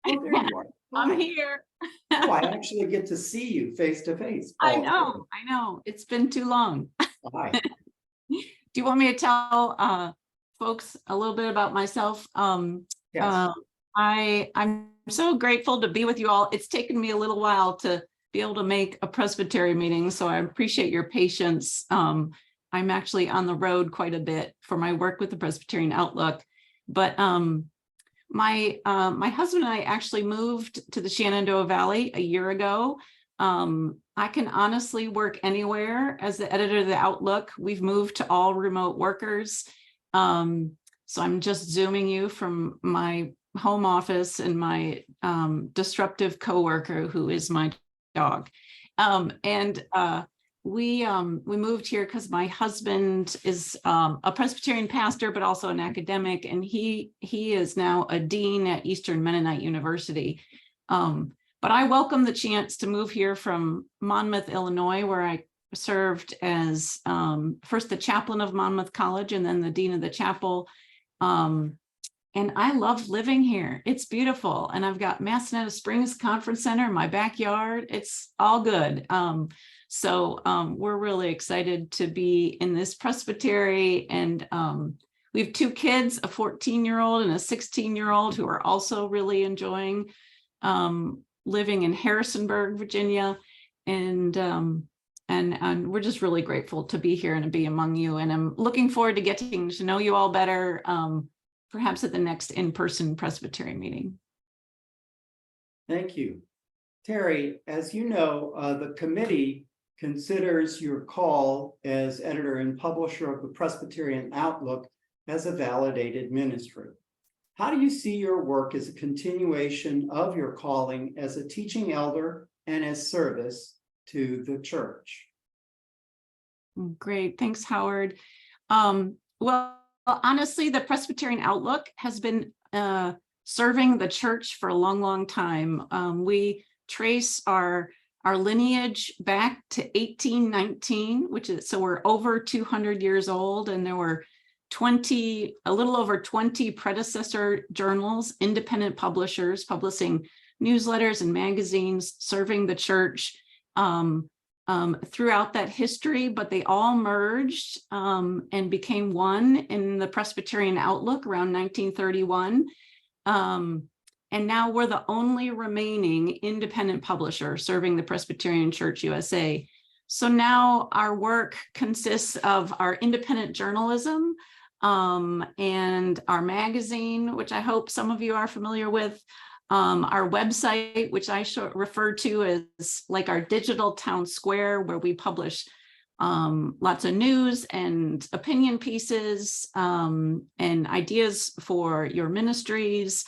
Speaker 19: Oh, there you are.
Speaker 5: I'm here.
Speaker 19: Oh, I actually get to see you face to face.
Speaker 5: I know. It's been too long.
Speaker 19: Hi.
Speaker 5: Do you want me to tell folks a little bit about myself?
Speaker 19: Yes.
Speaker 5: I'm so grateful to be with you all. It's taken me a little while to be able to make a Presbytery meeting, so I appreciate your patience. I'm actually on the road quite a bit for my work with the Presbyterian Outlook, but my husband and I actually moved to the Shenandoah Valley a year ago. I can honestly work anywhere as the editor of the Outlook. We've moved to all remote workers. So I'm just Zooming you from my home office and my disruptive coworker who is my dog. We moved here because my husband is a Presbyterian pastor, but also an academic, and he is now a dean at Eastern Mennonite University. But I welcome the chance to move here from Monmouth, Illinois, where I served as first the chaplain of Monmouth College and then the dean of the chapel. And I love living here. It's beautiful. And I've got Massanutten Springs Conference Center in my backyard. It's all good. So we're really excited to be in this presbytery. And we have two kids, a 14-year-old and a 16-year-old, who are also really enjoying living in Harrisonburg, Virginia. And we're just really grateful to be here and to be among you. And I'm looking forward to getting to know you all better, perhaps at the next in-person Presbytery meeting.
Speaker 19: Thank you. Terry, as you know, the committee considers your call as editor and publisher of the Presbyterian Outlook as a validated ministry. How do you see your work as a continuation of your calling as a teaching elder and as service to the church?
Speaker 5: Great, thanks, Howard. Well, honestly, the Presbyterian Outlook has been serving the church for a long, long time. We trace our lineage back to 1819, so we're over 200 years old, and there were a little over 20 predecessor journals, independent publishers publishing newsletters and magazines serving the church throughout that history, but they all merged and became one in the Presbyterian Outlook around 1931. And now we're the only remaining independent publisher serving the Presbyterian Church USA. So now our work consists of our independent journalism and our magazine, which I hope some of you are familiar with, our website, which I refer to as like our digital town square, where we publish lots of news and opinion pieces and ideas for your ministries.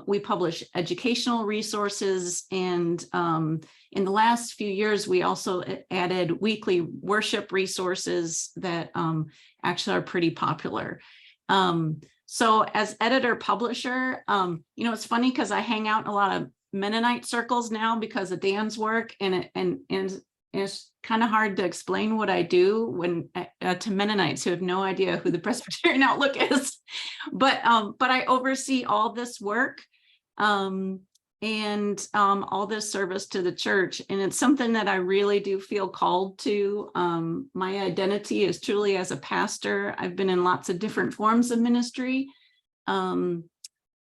Speaker 5: We publish educational resources, and in the last few years, we also added weekly worship resources that actually are pretty popular. So as editor publisher, it's funny because I hang out in a lot of Mennonite circles now because of Dan's work, and it's kind of hard to explain what I do when to Mennonites who have no idea who the Presbyterian Outlook is. But I oversee all this work and all this service to the church. And it's something that I really do feel called to. My identity is truly as a pastor. I've been in lots of different forms of ministry.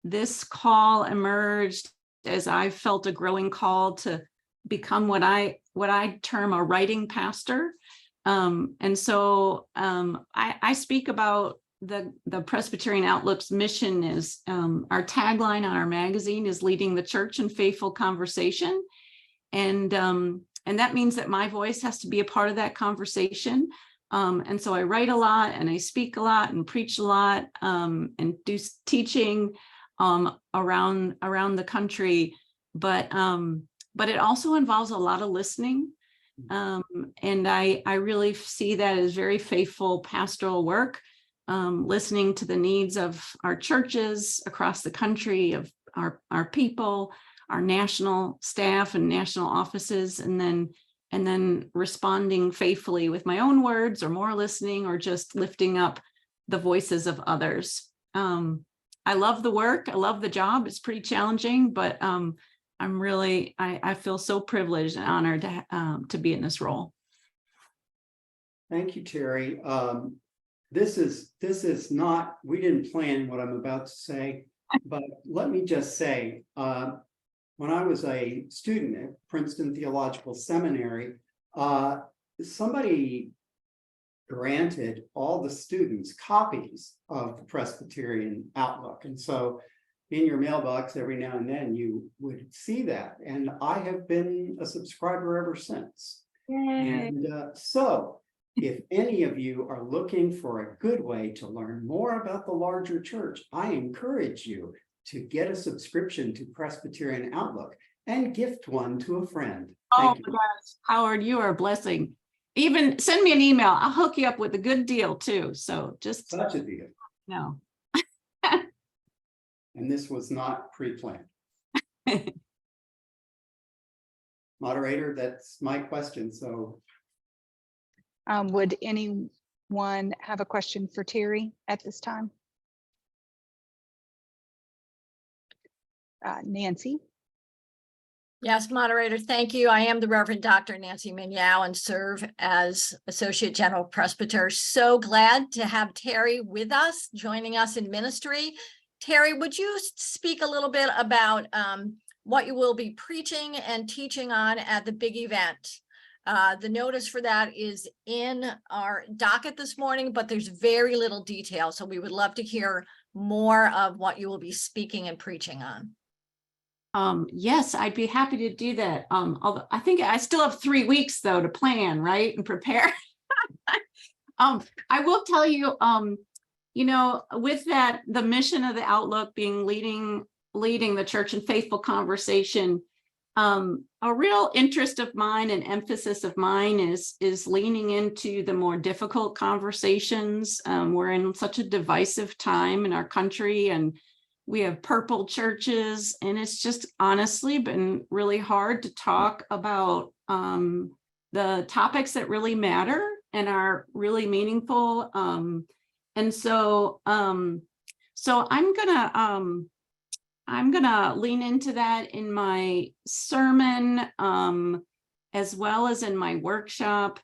Speaker 5: This call emerged as I felt a growing call to become what I term a writing pastor. And so I speak about the Presbyterian Outlook's mission is our tagline on our magazine is leading the church in faithful conversation. And that means that my voice has to be a part of that conversation. And so I write a lot and I speak a lot and preach a lot and do teaching around the country. But it also involves a lot of listening. And I really see that as very faithful pastoral work, listening to the needs of our churches across the country, of our people, our national staff and national offices, and then responding faithfully with my own words or more listening or just lifting up the voices of others. I love the work. I love the job. It's pretty challenging, but I feel so privileged and honored to be in this role.
Speaker 19: Thank you, Terry. This is not, we didn't plan what I'm about to say, but let me just say, when I was a student at Princeton Theological Seminary, somebody granted all the students copies of the Presbyterian Outlook. And so in your mailbox every now and then you would see that. And I have been a subscriber ever since. Yay. And so if any of you are looking for a good way to learn more about the larger church, I encourage you to get a subscription to Presbyterian Outlook and gift one to a friend.
Speaker 5: Thank you. Gosh, Howard, you are a blessing. Even send me an email. I'll hook you up with a good deal too. So just
Speaker 19: such a deal.
Speaker 5: No.
Speaker 19: And this was not pre-planned. Moderator, that's my question. So
Speaker 1: would anyone have a question for Terry at this time? Nancy.
Speaker 6: Yes, moderator, thank you. I am the Reverend Dr. Nancy Mignao and serve as Associate General Presbyter. So glad to have Terry with us, joining us in ministry. Terry, would you speak a little bit about what you will be preaching and teaching on at the big event? The notice for that is in our docket this morning, but there's very little detail. So we would love to hear more of what you will be speaking and preaching on.
Speaker 5: Yes, I'd be happy to do that. Although I think I still have 3 weeks though to plan, right, and prepare. I will tell you, with that, the mission of the Outlook being leading the church in faithful conversation, a real interest of mine and emphasis of mine is leaning into the more difficult conversations. We're in such a divisive time in our country, and we have purple churches, and it's just honestly been really hard to talk about the topics that really matter and are really meaningful. And so I'm gonna lean into that in my sermon, as well as in my workshop.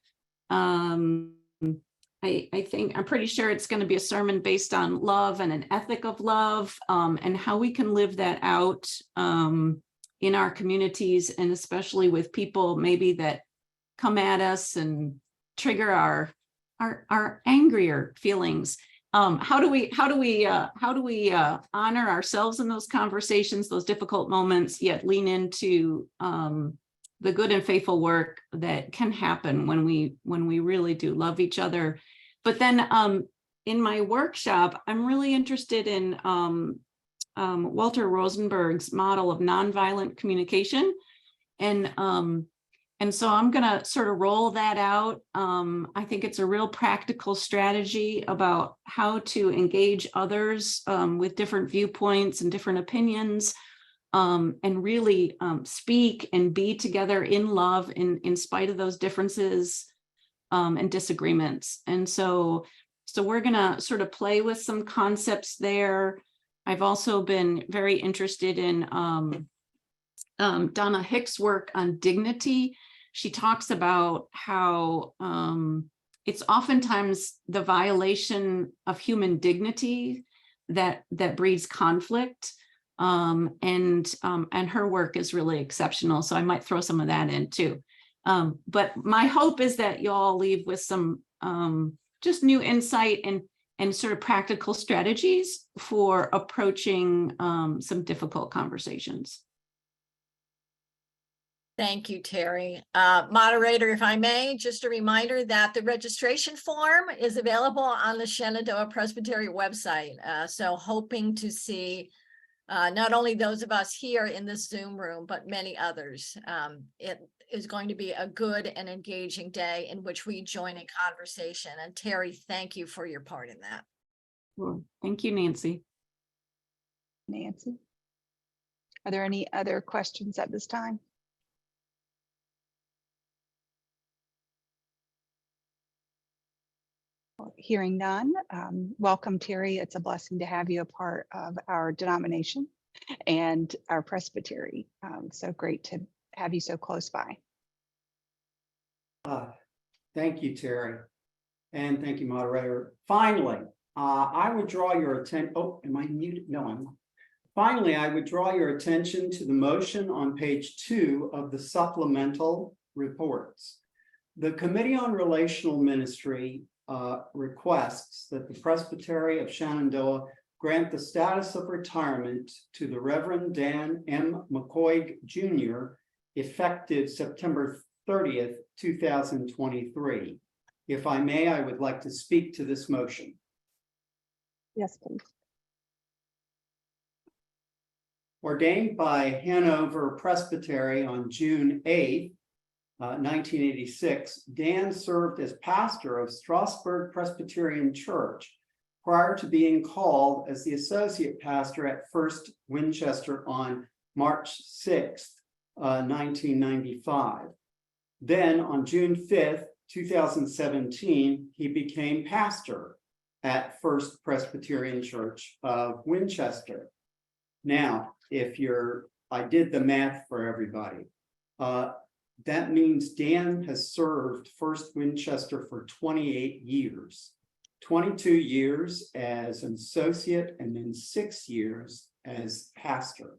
Speaker 5: I'm pretty sure it's going to be a sermon based on love and an ethic of love, and how we can live that out in our communities, and especially with people maybe that come at us and trigger our angrier feelings. How do we honor ourselves in those conversations, those difficult moments, yet lean into the good and faithful work that can happen when we really do love each other. But then in my workshop, I'm really interested in Walter Rosenberg's model of nonviolent communication. And so I'm going to sort of roll that out. I think it's a real practical strategy about how to engage others with different viewpoints and different opinions, and really speak and be together in love in spite of those differences and disagreements. And so we're gonna sort of play with some concepts there. I've also been very interested in Donna Hicks' work on dignity. She talks about how it's oftentimes the violation of human dignity that breeds conflict. And her work is really exceptional. So I might throw some of that in too. But my hope is that y'all leave with some just new insight and sort of practical strategies for approaching some difficult conversations.
Speaker 6: Thank you, Terry. Moderator, if I may, just a reminder that the registration form is available on the Shenandoah Presbytery website. So hoping to see not only those of us here in this Zoom room, but many others. It is going to be a good and engaging day in which we join in conversation. And Terry, thank you for your part in that.
Speaker 5: Sure. Thank you, Nancy.
Speaker 1: Nancy, are there any other questions at this time? Hearing none, welcome, Terry. It's a blessing to have you a part of our denomination and our presbytery. So great to have you so close by.
Speaker 19: Thank you, Terry. And thank you, moderator. Finally, I would draw your attention. Oh, am I muted? No, I'm not. Finally, I would draw your attention to the motion on page 2 of the supplemental reports. The Committee on Relational Ministry requests that the Presbytery of Shenandoah grant the status of retirement to the Reverend Dan M. McCoy Jr. effective September 30th, 2023. If I may, I would like to speak to this motion.
Speaker 1: Yes, please.
Speaker 19: Ordained by Hanover Presbytery on June 8th, 1986, Dan served as pastor of Strasburg Presbyterian Church prior to being called as the associate pastor at First Winchester on March 6th, 1995. Then on June 5th, 2017, he became pastor at First Presbyterian Church of Winchester. Now, I did the math for everybody. That means Dan has served First Winchester for 28 years, 22 years as an associate, and then 6 years as pastor.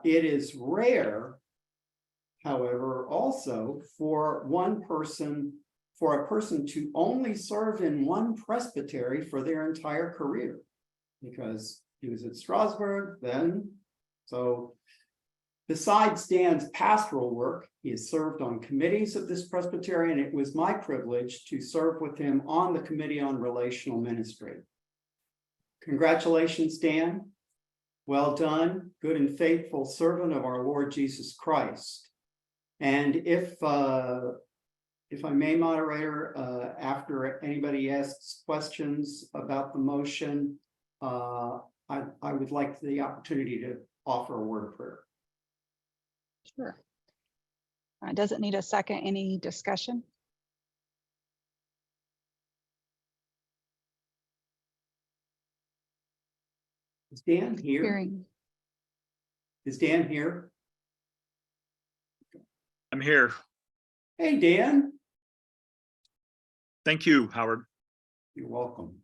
Speaker 19: It is rare, however, also for a person to only serve in one presbytery for their entire career, because he was at Strasburg then. So besides Dan's pastoral work, he has served on committees of this presbytery, and it was my privilege to serve with him on the Committee on Relational Ministry. Congratulations, Dan. Well done, good and faithful servant of our Lord Jesus Christ. And if I may, moderator, after anybody asks questions about the motion, I would like the opportunity to offer a word of prayer.
Speaker 1: Sure. Doesn't need a second. Any discussion?
Speaker 19: Is Dan here? Is Dan here?
Speaker 7: I'm here.
Speaker 19: Hey, Dan.
Speaker 7: Thank you, Howard.
Speaker 19: You're welcome.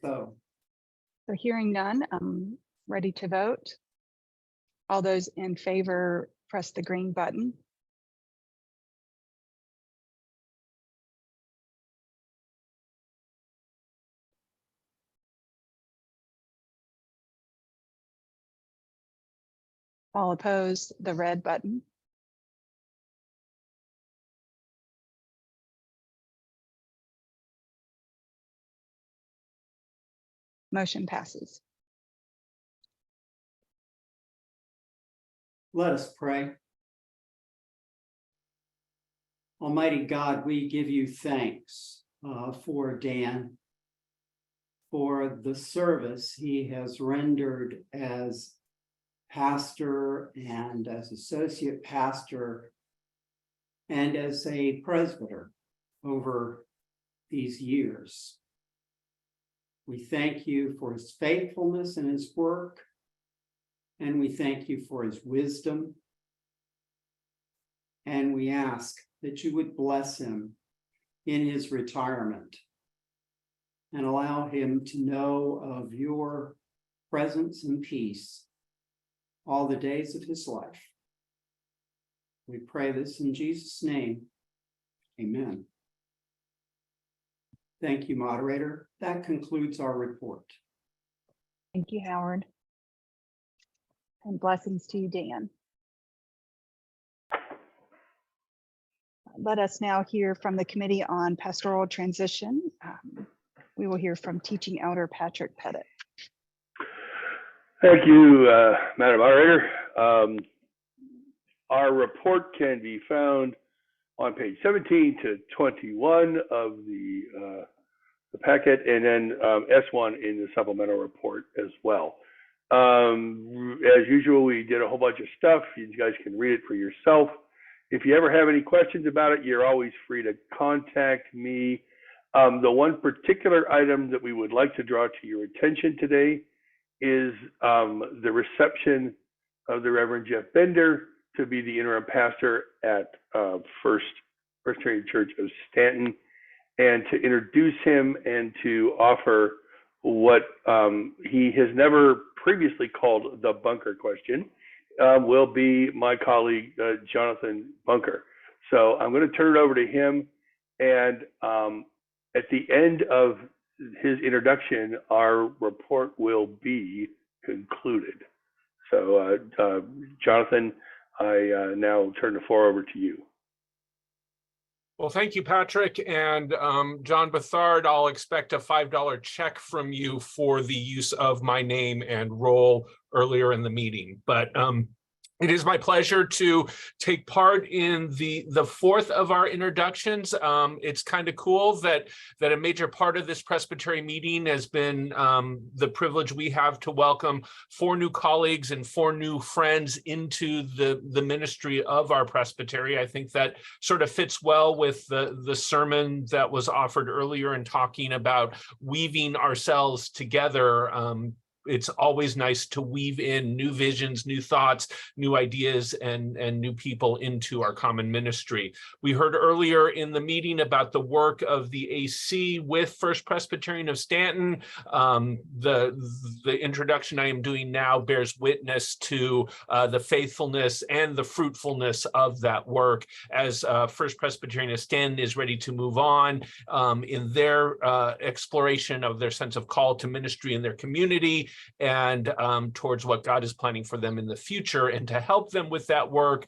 Speaker 19: So
Speaker 1: hearing none, I'm ready to vote. All those in favor, press the green button. All opposed, the red button. Motion passes.
Speaker 19: let us pray. Almighty God, we give you thanks for Dan. for the service he has rendered as pastor and as associate pastor and as a presbyter over these years. We thank you for his faithfulness in his work, and we thank you for his wisdom. And we ask that you would bless him in his retirement and allow him to know of your presence and peace all the days of his life. We pray this in Jesus' name. Amen. Thank you, moderator. That concludes our report.
Speaker 1: Thank you, Howard. And blessings to you, Dan. Let us now hear from the Committee on Pastoral Transition. We will hear from Teaching Elder Patrick Pettit.
Speaker 7: Thank you, Madam Moderator. Our report can be found on page 17 to 21 of the packet, and then S1 in the supplemental report as well. As usual, we did a whole bunch of stuff. You guys can read it for yourself. If you ever have any questions about it, you're always free to contact me. The one particular item that we would like to draw to your attention today is the reception of the Reverend Jeff Bender to be the interim pastor at First Presbyterian Church of Stanton, and to introduce him and to offer what he has never previously called the bunker question, will be my colleague, Jonathan Bunker. So I'm going to turn it over to him, and at the end of his introduction, our report will be concluded. So Jonathan, I now turn the floor over to you.
Speaker 22: Well, thank you, Patrick. And John Bethard, I'll expect a $5 check from you for the use of my name and role earlier in the meeting. But it is my pleasure to take part in the fourth of our introductions. It's kind of cool that a major part of this Presbytery meeting has been the privilege we have to welcome 4 new colleagues and 4 new friends into the ministry of our Presbytery. I think that sort of fits well with the sermon that was offered earlier in talking about weaving ourselves together. It's always nice to weave in new visions, new thoughts, new ideas, and new people into our common ministry. We heard earlier in the meeting about the work of the AC with First Presbyterian of Stanton. The introduction I am doing now bears witness to the faithfulness and the fruitfulness of that work as First Presbyterian of Stanton is ready to move on in their exploration of their sense of call to ministry in their community, and towards what God is planning for them in the future. And to help them with that work,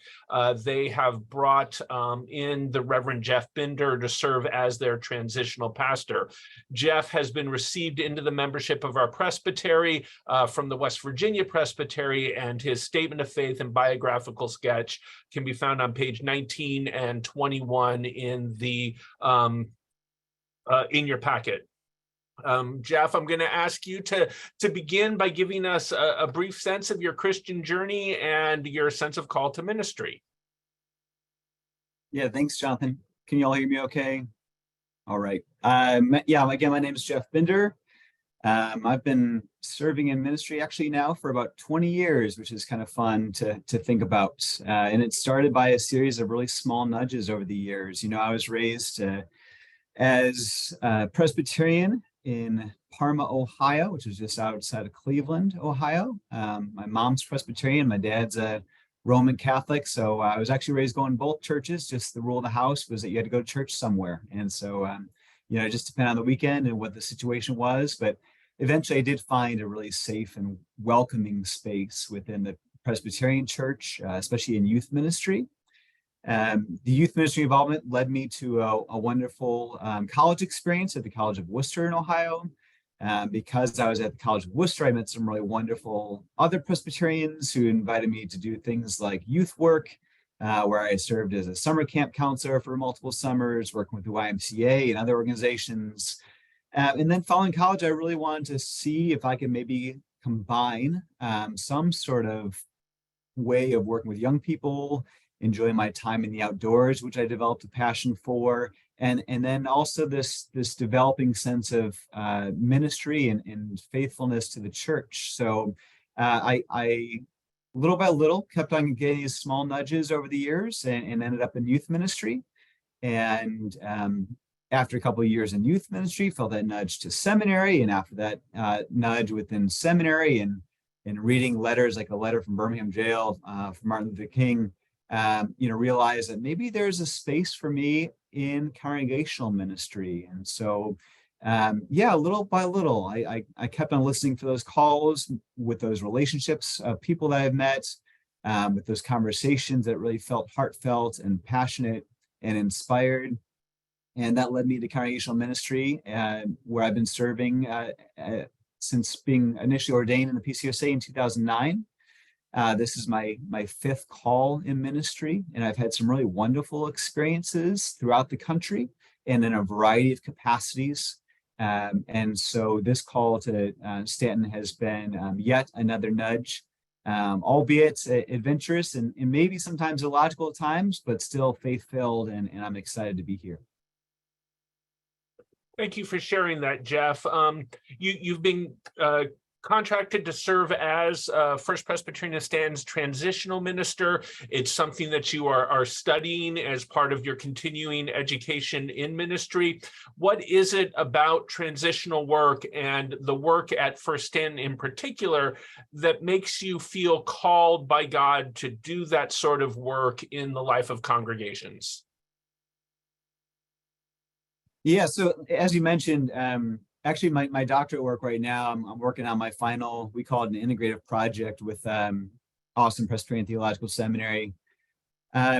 Speaker 22: they have brought in the Reverend Jeff Bender to serve as their transitional pastor. Jeff has been received into the membership of our presbytery from the West Virginia Presbytery, and his statement of faith and biographical sketch can be found on page 19 and 21 in the in your packet. Jeff, I'm going to ask you to begin by giving us a brief sense of your Christian journey and your sense of call to ministry.
Speaker 23: Yeah, thanks, Jonathan. Can you all hear me okay? All right. Yeah, again, my name is Jeff Bender. I've been serving in ministry actually now for about 20 years, which is kind of fun to think about. And it started by a series of really small nudges over the years. You know, I was raised as a Presbyterian in Parma, Ohio, which is just outside of Cleveland, Ohio. My mom's Presbyterian, my dad's a Roman Catholic. So I was actually raised going to both churches. Just the rule of the house was that you had to go to church somewhere. And so, you know, it just depended on the weekend and what the situation was. But eventually I did find a really safe and welcoming space within the Presbyterian church, especially in youth ministry. The youth ministry involvement led me to a wonderful college experience at the College of Worcester in Ohio. Because I was at the College of Worcester, I met some really wonderful other Presbyterians who invited me to do things like youth work, where I served as a summer camp counselor for multiple summers, working with the YMCA and other organizations. And then following college, I really wanted to see if I could maybe combine some sort of way of working with young people, enjoying my time in the outdoors, which I developed a passion for, and then also this developing sense of ministry and faithfulness to the church. So I little by little kept on getting these small nudges over the years and ended up in youth ministry. And after a couple of years in youth ministry, felt that nudge to seminary, and after that nudge within seminary and reading letters like a letter from Birmingham jail from Martin Luther King, realized that maybe there's a space for me in congregational ministry. And so, little by little, I kept on listening for those calls with those relationships of people that I've met, with those conversations that really felt heartfelt and passionate and inspired. And that led me to congregational ministry, where I've been serving since being initially ordained in the PCOSA in 2009. This is my fifth call in ministry, and I've had some really wonderful experiences throughout the country and in a variety of capacities. And so this call to Stanton has been yet another nudge, albeit adventurous and maybe sometimes illogical at times, but still faith-filled, and I'm excited to be here.
Speaker 22: Thank you for sharing that, Jeff. You've been contracted to serve as First Presbyterian of Stanton's transitional minister. It's something that you are studying as part of your continuing education in ministry. What is it about transitional work and the work at First Stanton in particular that makes you feel called by God to do that sort of work in the life of congregations?
Speaker 23: Yeah, so as you mentioned, actually my doctorate work right now, I'm working on my final, we call it an integrative project with Austin Presbyterian Theological Seminary.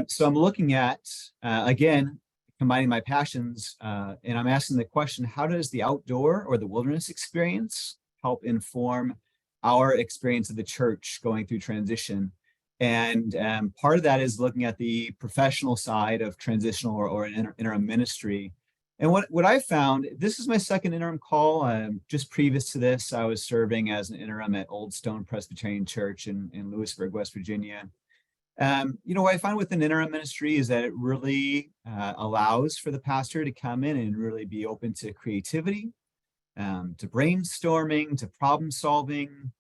Speaker 23: So I'm looking at, again, combining my passions, and I'm asking the question, how does the outdoor or the wilderness experience help inform our experience of the church going through transition? And part of that is looking at the professional side of transitional or interim ministry. And what I found, this is my second interim call. Just previous to this, I was serving as an interim at Old Stone Presbyterian Church in Lewisburg, West Virginia. What I find with an interim ministry is that it really allows for the pastor to come in and really be open to creativity, to brainstorming, to problem solving.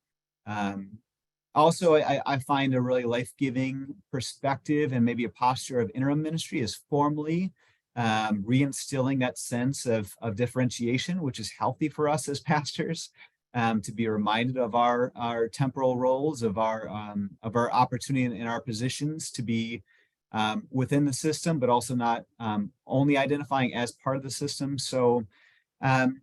Speaker 23: Also, I find a really life-giving perspective and maybe a posture of interim ministry is formally reinstilling that sense of differentiation, which is healthy for us as pastors, to be reminded of our temporal roles, of our opportunity in our positions to be within the system, but also not only identifying as part of the system. So, and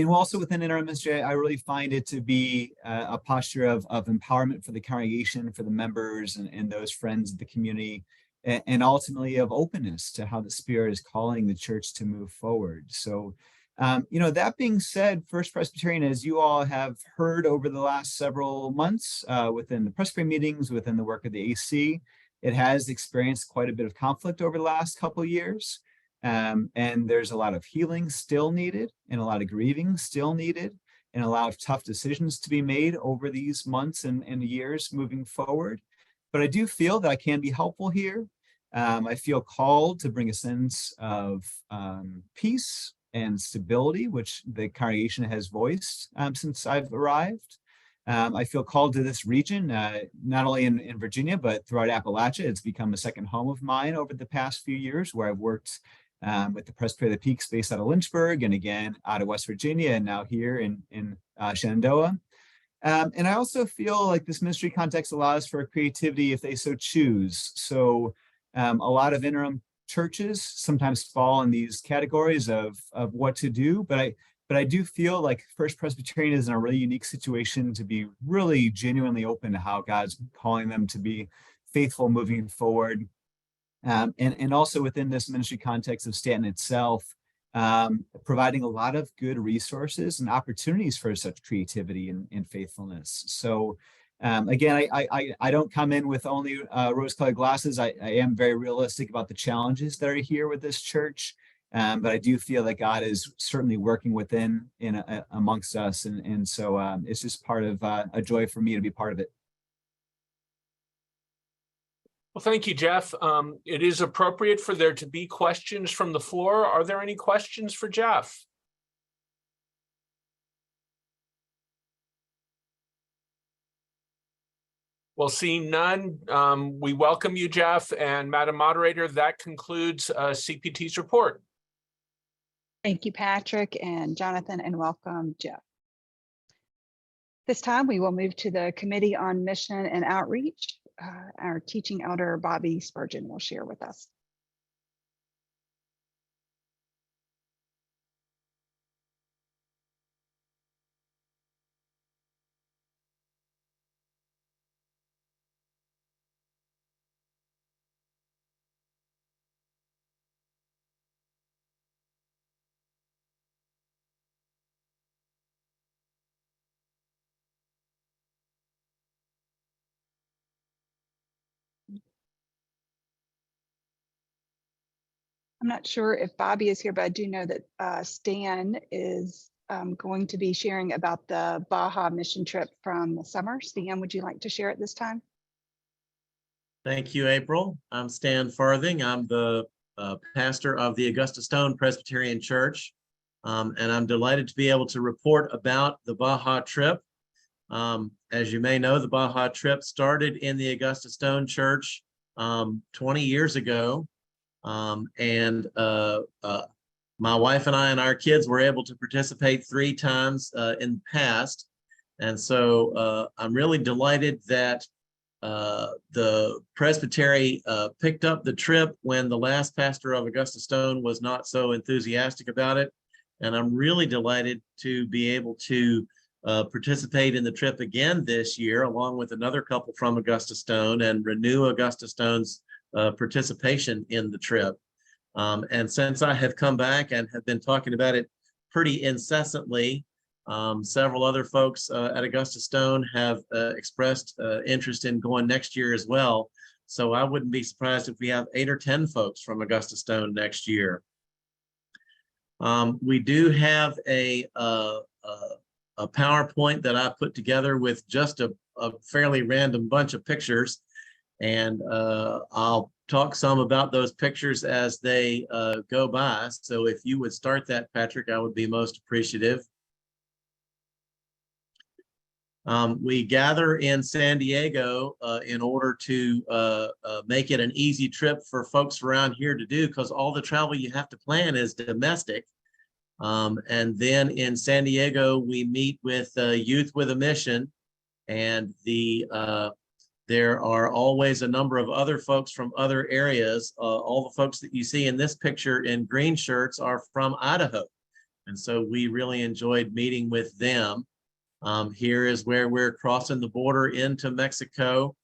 Speaker 23: also within interim ministry, I really find it to be a posture of empowerment for the congregation, for the members and those friends of the community, and ultimately of openness to how the Spirit is calling the church to move forward. So, that being said, First Presbyterian, as you all have heard over the last several months within the Presbyterian meetings, within the work of the AC, it has experienced quite a bit of conflict over the last couple of years. And there's a lot of healing still needed, and a lot of grieving still needed, and a lot of tough decisions to be made over these months and years moving forward. But I do feel that I can be helpful here. I feel called to bring a sense of peace and stability, which the congregation has voiced since I've arrived. I feel called to this region, not only in Virginia, but throughout Appalachia. It's become a second home of mine over the past few years, where I've worked with the Presbytery of the Peaks based out of Lynchburg, and again out of West Virginia, and now here in Shenandoah. And I also feel like this ministry context allows for creativity if they so choose. So a lot of interim churches sometimes fall in these categories of what to do, but I do feel like First Presbyterian is in a really unique situation to be really genuinely open to how God's calling them to be faithful moving forward. And also within this ministry context of Stanton itself, providing a lot of good resources and opportunities for such creativity and faithfulness. So again, I don't come in with only rose-colored glasses. I am very realistic about the challenges that are here with this church. But I do feel that God is certainly working within amongst us. And so it's just part of a joy for me to be part of it.
Speaker 22: Well, thank you, Jeff. It is appropriate for there to be questions from the floor. Are there any questions for Jeff? Well, seeing none, we welcome you, Jeff, and Madam Moderator, that concludes CPT's report.
Speaker 1: Thank you, Patrick and Jonathan, and welcome, Jeff. This time we will move to the Committee on Mission and Outreach. Our teaching elder, Bobby Spurgeon, will share with us. I'm not sure if Bobby is here, but I do know that Stan is going to be sharing about the Baja mission trip from the summer. Stan, would you like to share at this time?
Speaker 10: Thank you, April. I'm Stan Farthing. I'm the pastor of the Augusta Stone Presbyterian Church, and I'm delighted to be able to report about the Baja trip. As you may know, the Baja trip started in the Augusta Stone Church 20 years ago. My wife and I and our kids were able to participate 3 times in the past. And so I'm really delighted that the presbytery picked up the trip when the last pastor of Augusta Stone was not so enthusiastic about it. And I'm really delighted to be able to participate in the trip again this year, along with another couple from Augusta Stone, and renew Augusta Stone's participation in the trip. And since I have come back and have been talking about it pretty incessantly, several other folks at Augusta Stone have expressed interest in going next year as well. So I wouldn't be surprised if we have 8 or 10 folks from Augusta Stone next year. We do have a PowerPoint that I put together with just a fairly random bunch of pictures. And I'll talk some about those pictures as they go by. So if you would start that, Patrick, I would be most appreciative. We gather in San Diego in order to make it an easy trip for folks around here to do, because all the travel you have to plan is domestic. And then in San Diego, we meet with Youth with a Mission, and there are always a number of other folks from other areas. All the folks that you see in this picture in green shirts are from Idaho. And so we really enjoyed meeting with them. Here is where we're crossing the border into Mexico.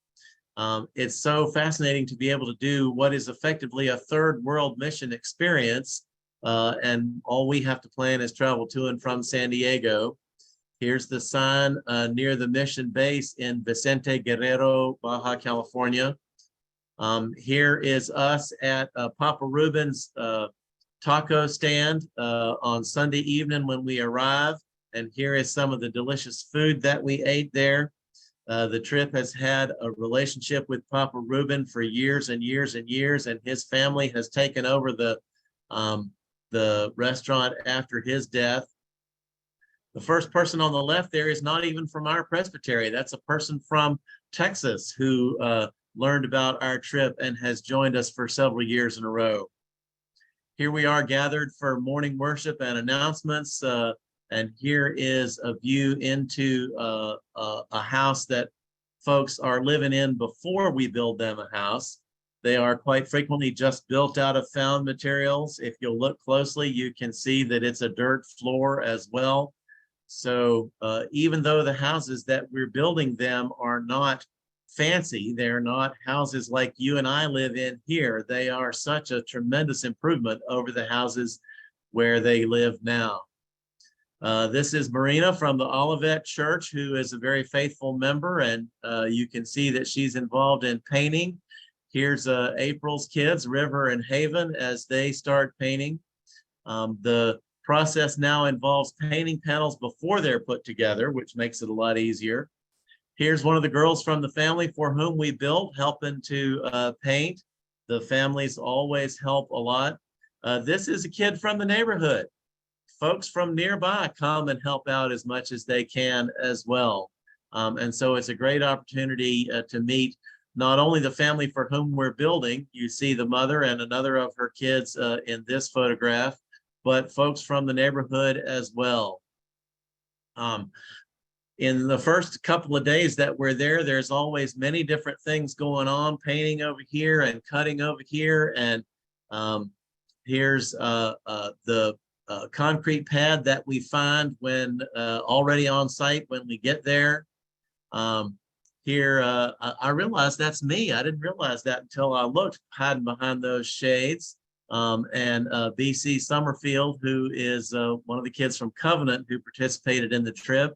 Speaker 10: It's so fascinating to be able to do what is effectively a third world mission experience. And all we have to plan is travel to and from San Diego. Here's the sign near the mission base in Vicente Guerrero, Baja California. Here is us at Papa Ruben's taco stand on Sunday evening when we arrive. And here is some of the delicious food that we ate there. The trip has had a relationship with Papa Ruben for years and years and years, and his family has taken over the restaurant after his death. The first person on the left there is not even from our presbytery. That's a person from Texas who learned about our trip and has joined us for several years in a row. Here we are gathered for morning worship and announcements. And here is a view into a house that folks are living in before we build them a house. They are quite frequently just built out of found materials. If you'll look closely, you can see that it's a dirt floor as well. So even though the houses that we're building them are not fancy, they're not houses like you and I live in here, they are such a tremendous improvement over the houses where they live now. This is Marina from the Olivet Church, who is a very faithful member, and you can see that she's involved in painting. Here's April's kids, River and Haven, as they start painting. The process now involves painting panels before they're put together, which makes it a lot easier. Here's one of the girls from the family for whom we built, helping to paint. The families always help a lot. This is a kid from the neighborhood. Folks from nearby come and help out as much as they can as well. And so it's a great opportunity to meet not only the family for whom we're building, you see the mother and another of her kids in this photograph, but folks from the neighborhood as well. In the first couple of days that we're there, there's always many different things going on, painting over here and cutting over here. And here's the concrete pad that we find when already on site when we get there. Here, I realized that's me. I didn't realize that until I looked hiding behind those shades. And BC Summerfield, who is one of the kids from Covenant who participated in the trip.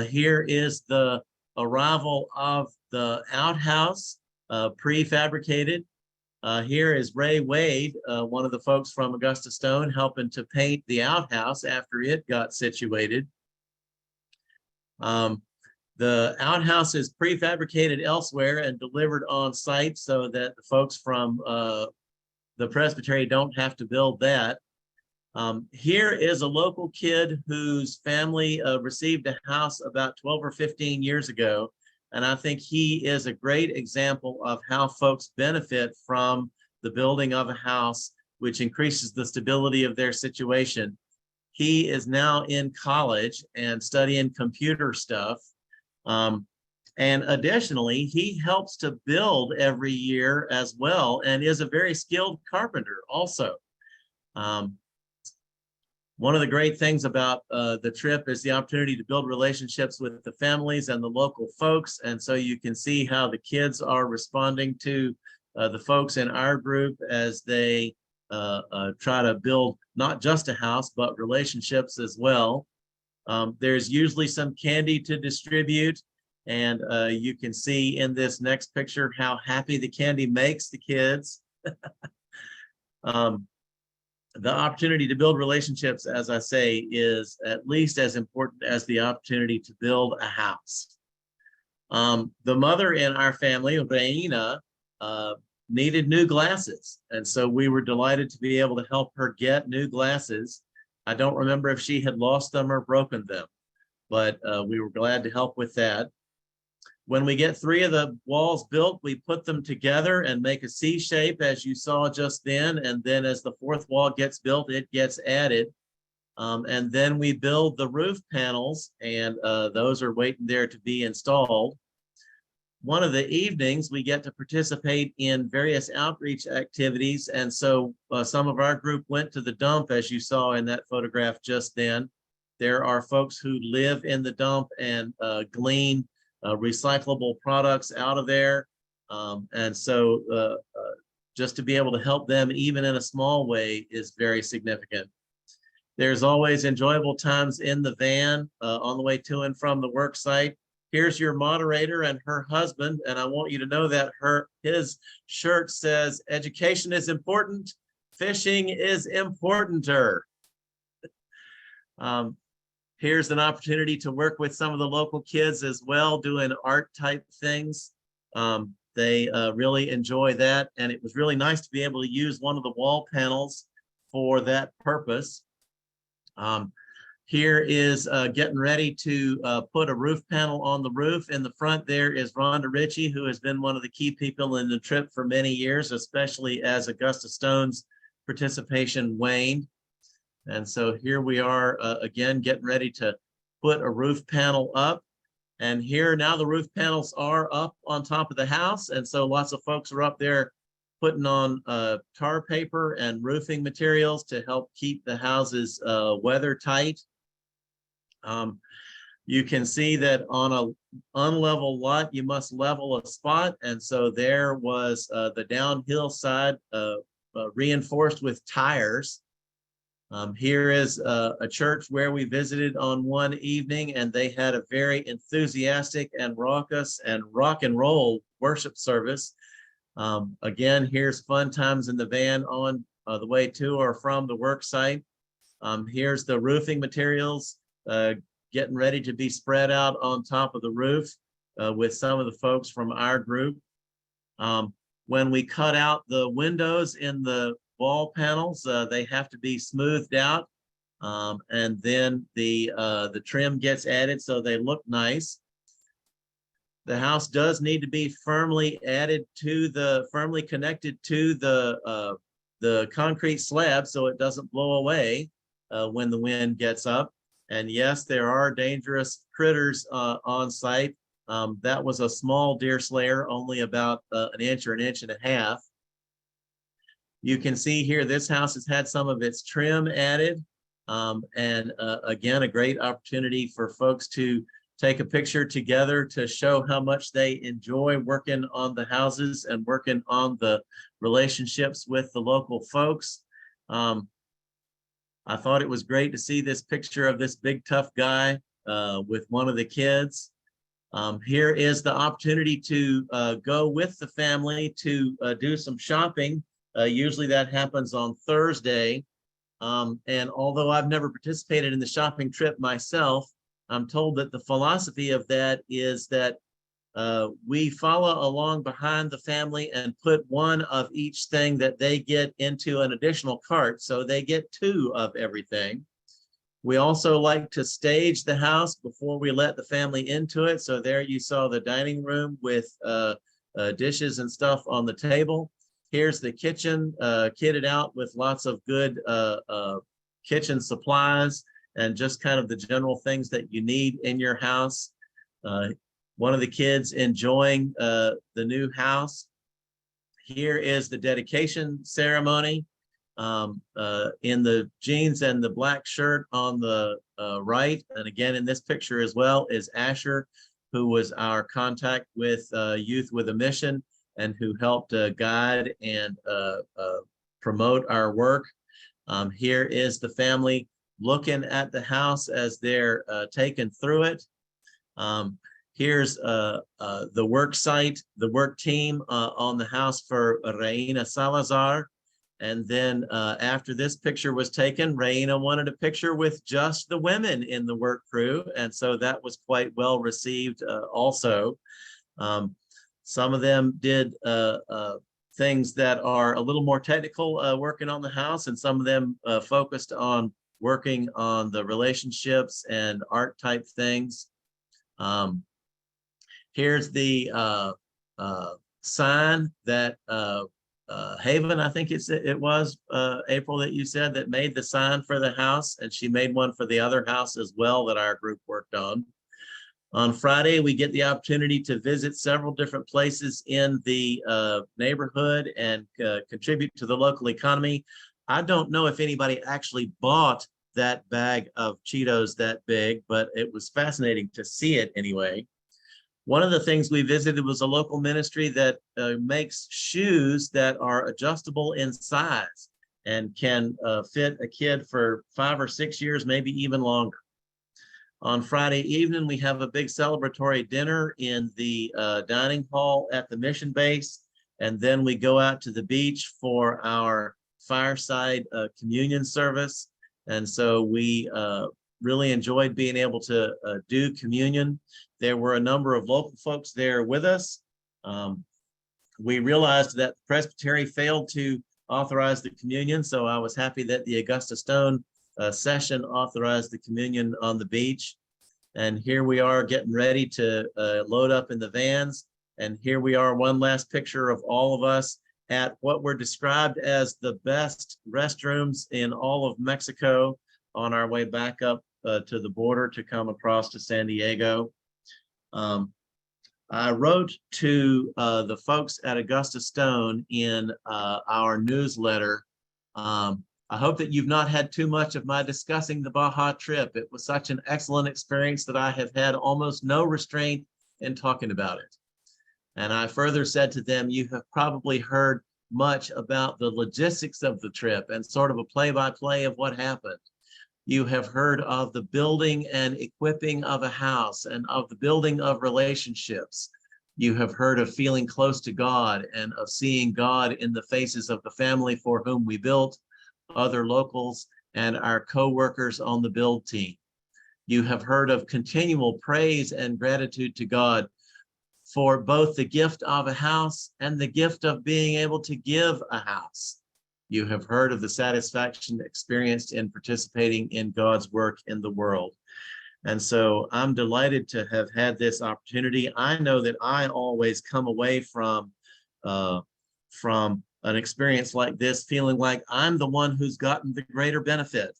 Speaker 10: Here is the arrival of the outhouse, prefabricated. Here is Ray Wade, one of the folks from Augusta Stone, helping to paint the outhouse after it got situated. The outhouse is prefabricated elsewhere and delivered on site so that the folks from the Presbytery don't have to build that. Here is a local kid whose family received a house about 12 or 15 years ago. And I think he is a great example of how folks benefit from the building of a house, which increases the stability of their situation. He is now in college and studying computer stuff. And additionally, he helps to build every year as well and is a very skilled carpenter also. One of the great things about the trip is the opportunity to build relationships with the families and the local folks. And so you can see how the kids are responding to the folks in our group as they try to build not just a house, but relationships as well. There's usually some candy to distribute. And you can see in this next picture how happy the candy makes the kids. The opportunity to build relationships, as I say, is at least as important as the opportunity to build a house. The mother in our family, Reina, needed new glasses. And so we were delighted to be able to help her get new glasses. I don't remember if she had lost them or broken them, but we were glad to help with that. When we get 3 of the walls built, we put them together and make a C shape, as you saw just then. And then as the 4th wall gets built, it gets added. And then we build the roof panels, and those are waiting there to be installed. One of the evenings, we get to participate in various outreach activities. And so some of our group went to the dump, as you saw in that photograph just then. There are folks who live in the dump and glean recyclable products out of there. And so just to be able to help them, even in a small way, is very significant. There's always enjoyable times in the van on the way to and from the work site. Here's your moderator and her husband, and I want you to know that his shirt says, "Education is important, fishing is importanter." Here's an opportunity to work with some of the local kids as well, doing art type things. They really enjoy that. And it was really nice to be able to use one of the wall panels for that purpose. Here is getting ready to put a roof panel on the roof. In the front there is Rhonda Ritchie, who has been one of the key people in the trip for many years, especially as Augusta Stone's participation waned. And so here we are again, getting ready to put a roof panel up. And here now the roof panels are up on top of the house. And so lots of folks are up there putting on tar paper and roofing materials to help keep the houses weather tight. You can see that on an unlevel lot, you must level a spot. And so there was the downhill side reinforced with tires. Here is a church where we visited on one evening, and they had a very enthusiastic and raucous and rock and roll worship service. Again, here's fun times in the van on the way to or from the work site. Here's the roofing materials getting ready to be spread out on top of the roof with some of the folks from our group. When we cut out the windows in the wall panels, they have to be smoothed out, and then the trim gets added so they look nice. The house does need to be firmly connected to the concrete slab so it doesn't blow away when the wind gets up. And yes, there are dangerous critters on site. That was a small deer slayer, only about an inch or an inch and a half. You can see here, this house has had some of its trim added. And again, a great opportunity for folks to take a picture together to show how much they enjoy working on the houses and working on the relationships with the local folks. I thought it was great to see this picture of this big tough guy with one of the kids. Here is the opportunity to go with the family to do some shopping. Usually that happens on Thursday. And although I've never participated in the shopping trip myself, I'm told that the philosophy of that is that we follow along behind the family and put one of each thing that they get into an additional cart, so they get two of everything. We also like to stage the house before we let the family into it. So there you saw the dining room with dishes and stuff on the table. Here's the kitchen, kitted out with lots of good kitchen supplies and just kind of the general things that you need in your house. One of the kids enjoying the new house. Here is the dedication ceremony. In the jeans and the black shirt on the right, and again in this picture as well, is Asher, who was our contact with Youth with a Mission and who helped guide and promote our work. Here is the family looking at the house as they're taken through it. Here's the work site, the work team on the house for Reina Salazar. And then after this picture was taken, Reina wanted a picture with just the women in the work crew. And so that was quite well received also. Some of them did things that are a little more technical working on the house, and some of them focused on working on the relationships and art type things. Here's the sign that Haven, I think it was April that you said, that made the sign for the house, and she made one for the other house as well that our group worked on. On Friday, we get the opportunity to visit several different places in the neighborhood and contribute to the local economy. I don't know if anybody actually bought that bag of Cheetos that big, but it was fascinating to see it anyway. One of the things we visited was a local ministry that makes shoes that are adjustable in size and can fit a kid for 5 or 6 years, maybe even longer. On Friday evening, we have a big celebratory dinner in the dining hall at the mission base. And then we go out to the beach for our fireside communion service. And so we really enjoyed being able to do communion. There were a number of local folks there with us. We realized that the Presbytery failed to authorize the communion, so I was happy that the Augusta Stone session authorized the communion on the beach. And here we are getting ready to load up in the vans. And here we are, one last picture of all of us at what were described as the best restrooms in all of Mexico on our way back up to the border to come across to San Diego. I wrote to the folks at Augusta Stone in our newsletter. I hope that you've not had too much of my discussing the Baja trip. It was such an excellent experience that I have had almost no restraint in talking about it. And I further said to them, you have probably heard much about the logistics of the trip and sort of a play-by-play of what happened. You have heard of the building and equipping of a house and of the building of relationships. You have heard of feeling close to God and of seeing God in the faces of the family for whom we built, other locals, and our co-workers on the build team. You have heard of continual praise and gratitude to God for both the gift of a house and the gift of being able to give a house. You have heard of the satisfaction experienced in participating in God's work in the world. And so I'm delighted to have had this opportunity. I know that I always come away from an experience like this feeling like I'm the one who's gotten the greater benefit.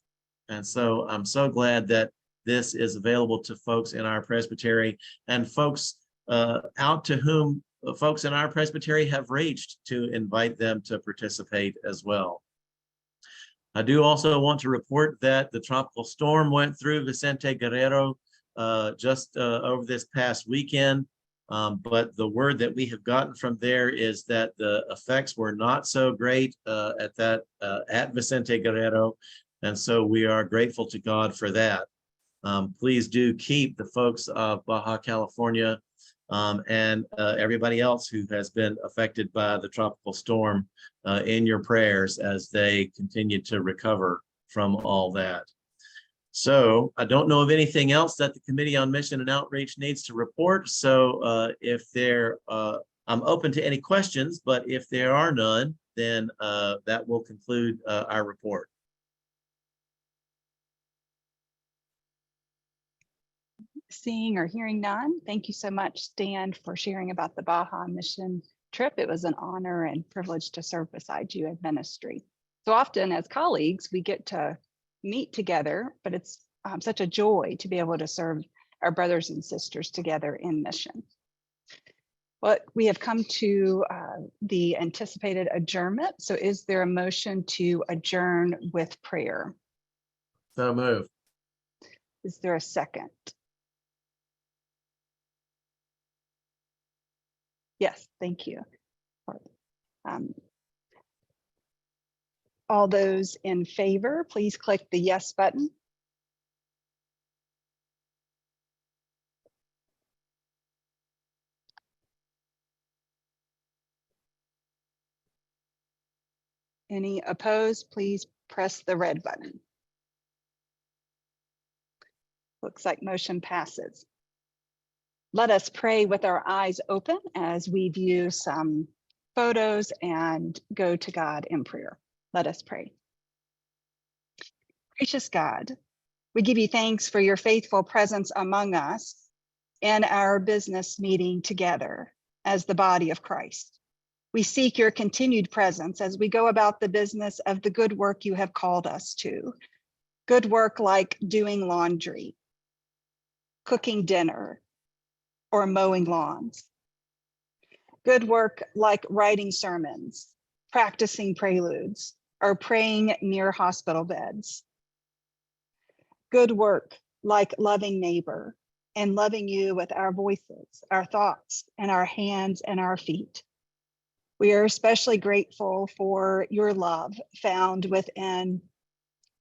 Speaker 10: And so I'm so glad that this is available to folks in our presbytery and folks out to whom folks in our presbytery have reached to invite them to participate as well. I do also want to report that the tropical storm went through Vicente Guerrero just over this past weekend. But the word that we have gotten from there is that the effects were not so great at Vicente Guerrero. And so we are grateful to God for that. Please do keep the folks of Baja California and everybody else who has been affected by the tropical storm in your prayers as they continue to recover from all that. So I don't know of anything else that the Committee on Mission and Outreach needs to report. So I'm open to any questions, but if there are none, then that will conclude our report.
Speaker 1: Seeing or hearing none, thank you so much, Stan, for sharing about the Baja mission trip. It was an honor and privilege to serve beside you in ministry. So often as colleagues, we get to meet together, but it's such a joy to be able to serve our brothers and sisters together in mission. Well, we have come to the anticipated adjournment. So is there a motion to adjourn with prayer?
Speaker 10: So moved.
Speaker 1: Is there a second? Yes, thank you. All those in favor, please click the yes button. Any opposed, please press the red button. Looks like motion passes. Let us pray with our eyes open as we view some photos and go to God in prayer. Let us pray. Gracious God, we give you thanks for your faithful presence among us in our business meeting together as the body of Christ. We seek your continued presence as we go about the business of the good work you have called us to. Good work like doing laundry, cooking dinner, or mowing lawns. Good work like writing sermons, practicing preludes, or praying near hospital beds. Good work like loving neighbor and loving you with our voices, our thoughts, and our hands and our feet. We are especially grateful for your love found within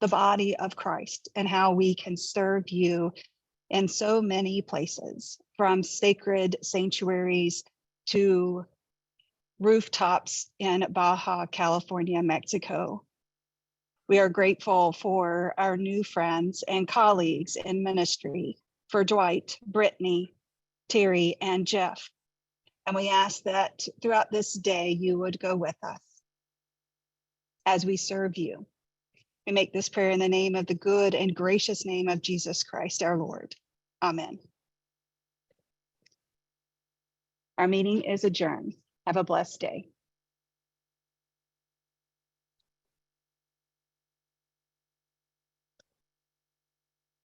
Speaker 1: the body of Christ and how we can serve you in so many places, from sacred sanctuaries to rooftops in Baja California, Mexico. We are grateful for our new friends and colleagues in ministry, for Dwight, Brittany, Terry, and Jeff. And we ask that throughout this day, you would go with us as we serve you. We make this prayer in the name of the good and gracious name of Jesus Christ, our Lord. Amen. Our meeting is adjourned. Have a blessed day.